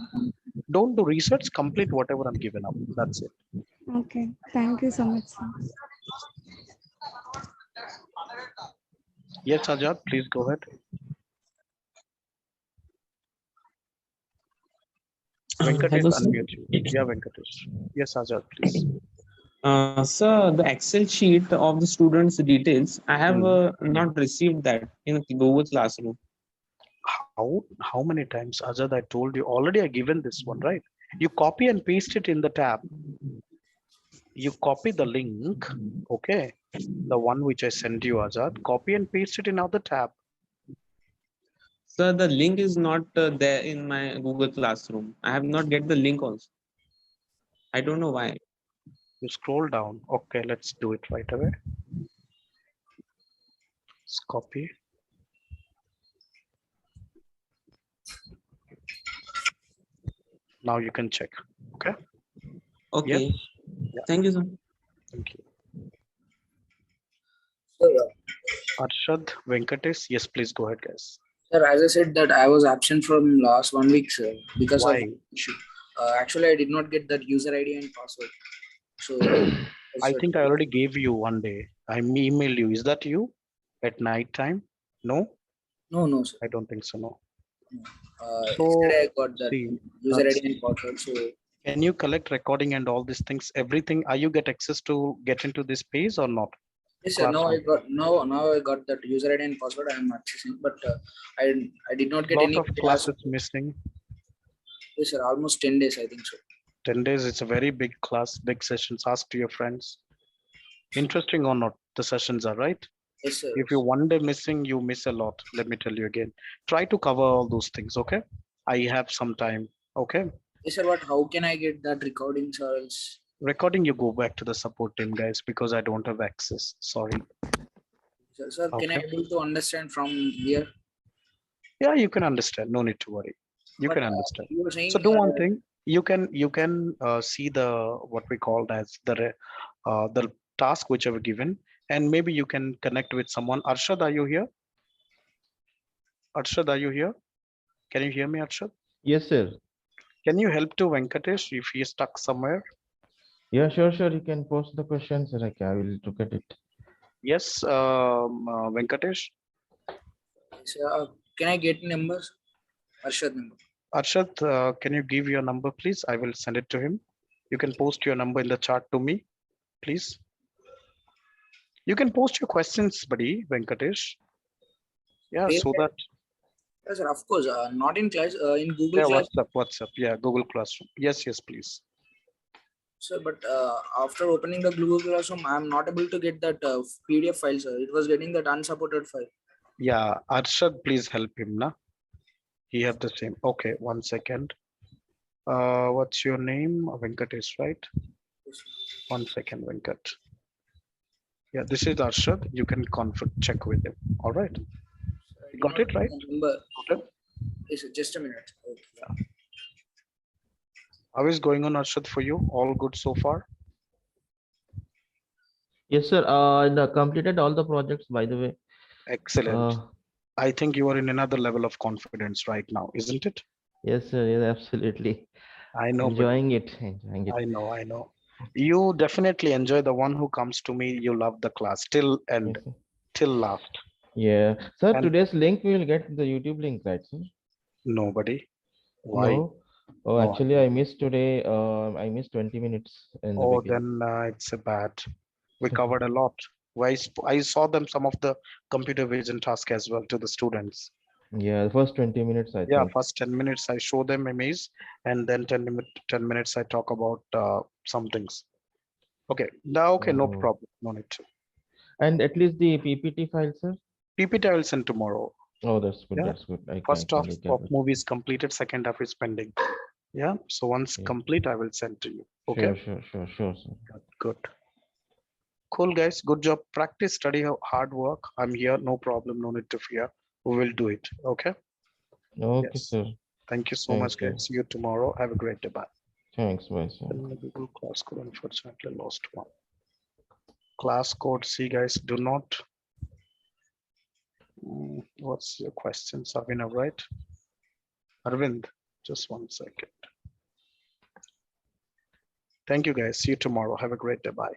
Don't do research, complete whatever I'm given up. That's it. Okay. Thank you so much, sir. Yes, Ajad, please go ahead. Venkatesh, Hello, sir. unmute you. Yeah, Venkatesh. Yes, Ajad, please. Sir, the Excel sheet of the students' details, I have Hmm. not received that in Google Classroom. How many times, Ajad, I told you already I given this one, right? You copy and paste it in the tab. You copy the link, okay? The one which I sent you, Ajad, copy and paste it in other tab. Sir, the link is not there in my Google Classroom. I have not get the link also. I don't know why. You scroll down. Okay, let's do it right away. Let's copy. Now you can check. Okay. Okay. Yes. Yeah. Thank you, sir. Thank you. So, Arshad, Venkatesh. Yes, please go ahead, guys. sir, as I said that I was absent from last 1 week, sir, because of Why? issue. Actually, I did not get that user ID and password. So, I that's think I already gave you one day. I emailed you. Is that you at night time? No, no, sir. I don't think so. No. No. So Yesterday I got that see, user that's. ID and password. So, Can you collect recording and all these things? Everything. Are you get access to get into this page or not? yes, sir. Classroom. Now I got that user ID and password. I am accessing, but I did not get Lot any of class. classes missing. Yes, sir. Almost 10 days, I think so. 10 days. It's a very big class, big sessions. Ask to your friends. Interesting or not, the sessions are right. Yes, sir. If you one day missing, you miss a lot. Let me tell you again. Try to cover all those things. Okay. I have some time. Okay. Yes, sir. But how can I get that recordings or else? Recording, you go back to the support team, guys, because I don't have access. Sorry. Sir, can I Okay. able to understand from here? Yeah, you can understand. No need to worry. You But can understand. you were saying So do one thing. You can see the what we called as the task which I've given, and maybe you can connect with someone. Arshad, are you here? Arshad, are you here? Can you hear me, Arshad? Yes, sir. Can you help to Venkatesh if he is stuck somewhere? Yeah, sure. You can post the questions, like I will look at it. Yes, Venkatesh. can I get numbers? Arshad number. Arshad, can you give your number, please? I will send it to him. You can post your number in the chat to me, please. You can post your questions, buddy, Venkatesh. Yeah, Where so that. Yes, sir, of course. Not in class. In Google Yeah, Class. WhatsApp. Yeah, Google Classroom. Yes, please. Sir, but after opening the Google Classroom, I am not able to get that PDF file, sir. It was getting that unsupported file. Yeah, Arshad, please help him, na? He have the same. Okay, 1 second. What's your name? Venkatesh, right? Yes, 1 second, Venkat. Yeah, this is Arshad. You can check with him. All right. sir, I You did got not it get right? the number. Okay. Yes, sir, just a minute. Okay. How is going on, Arshad, for you? All good so far? Yes, sir. Completed all the projects, by the way. Excellent. Uh, I think you are in another level of confidence right now, isn't it? yes, sir. Yes, absolutely. I know, buddy. Enjoying it. Enjoying it. I know, I know. You definitely enjoy the one who comes to me. You love the class till end, Yes, sir. till last. Yeah. Sir, And today's link we will get the YouTube link, right, sir? nobody. Why? No. Oh, No. actually, I missed today. I missed 20 minutes in the Oh, beginning. then it's a bad. We covered a lot. I saw them some of the computer vision task as well to the students. Yeah, the first 20 minutes, I Yeah, think. first 10 minutes I show them image, and then 10 minutes I talk about some things. Okay, now okay, no Oh. problem. No need to. And at least the PPT file, sir. PPT I will send tomorrow. Oh, that's good. Yeah. That's good. I First can half look of at it. movie is completed, second half is pending. Yeah. So once Yeah. complete, I will send to you. Okay. Sure, sir. Good. Cool, guys. Good job. Practice, study, hard work. I'm here. No problem. No need to fear. We will do it. Okay. Okay, Yes. sir. Thank you so Thank much, you. guys. See you tomorrow. Have a great day. Bye. Thanks, bye, sir. Google class code, unfortunately lost one. Class code. See, guys, do not. What's your question, Sabina, right? Arvind, just 1 second. Thank you, guys. See you tomorrow. Have a great day. Bye.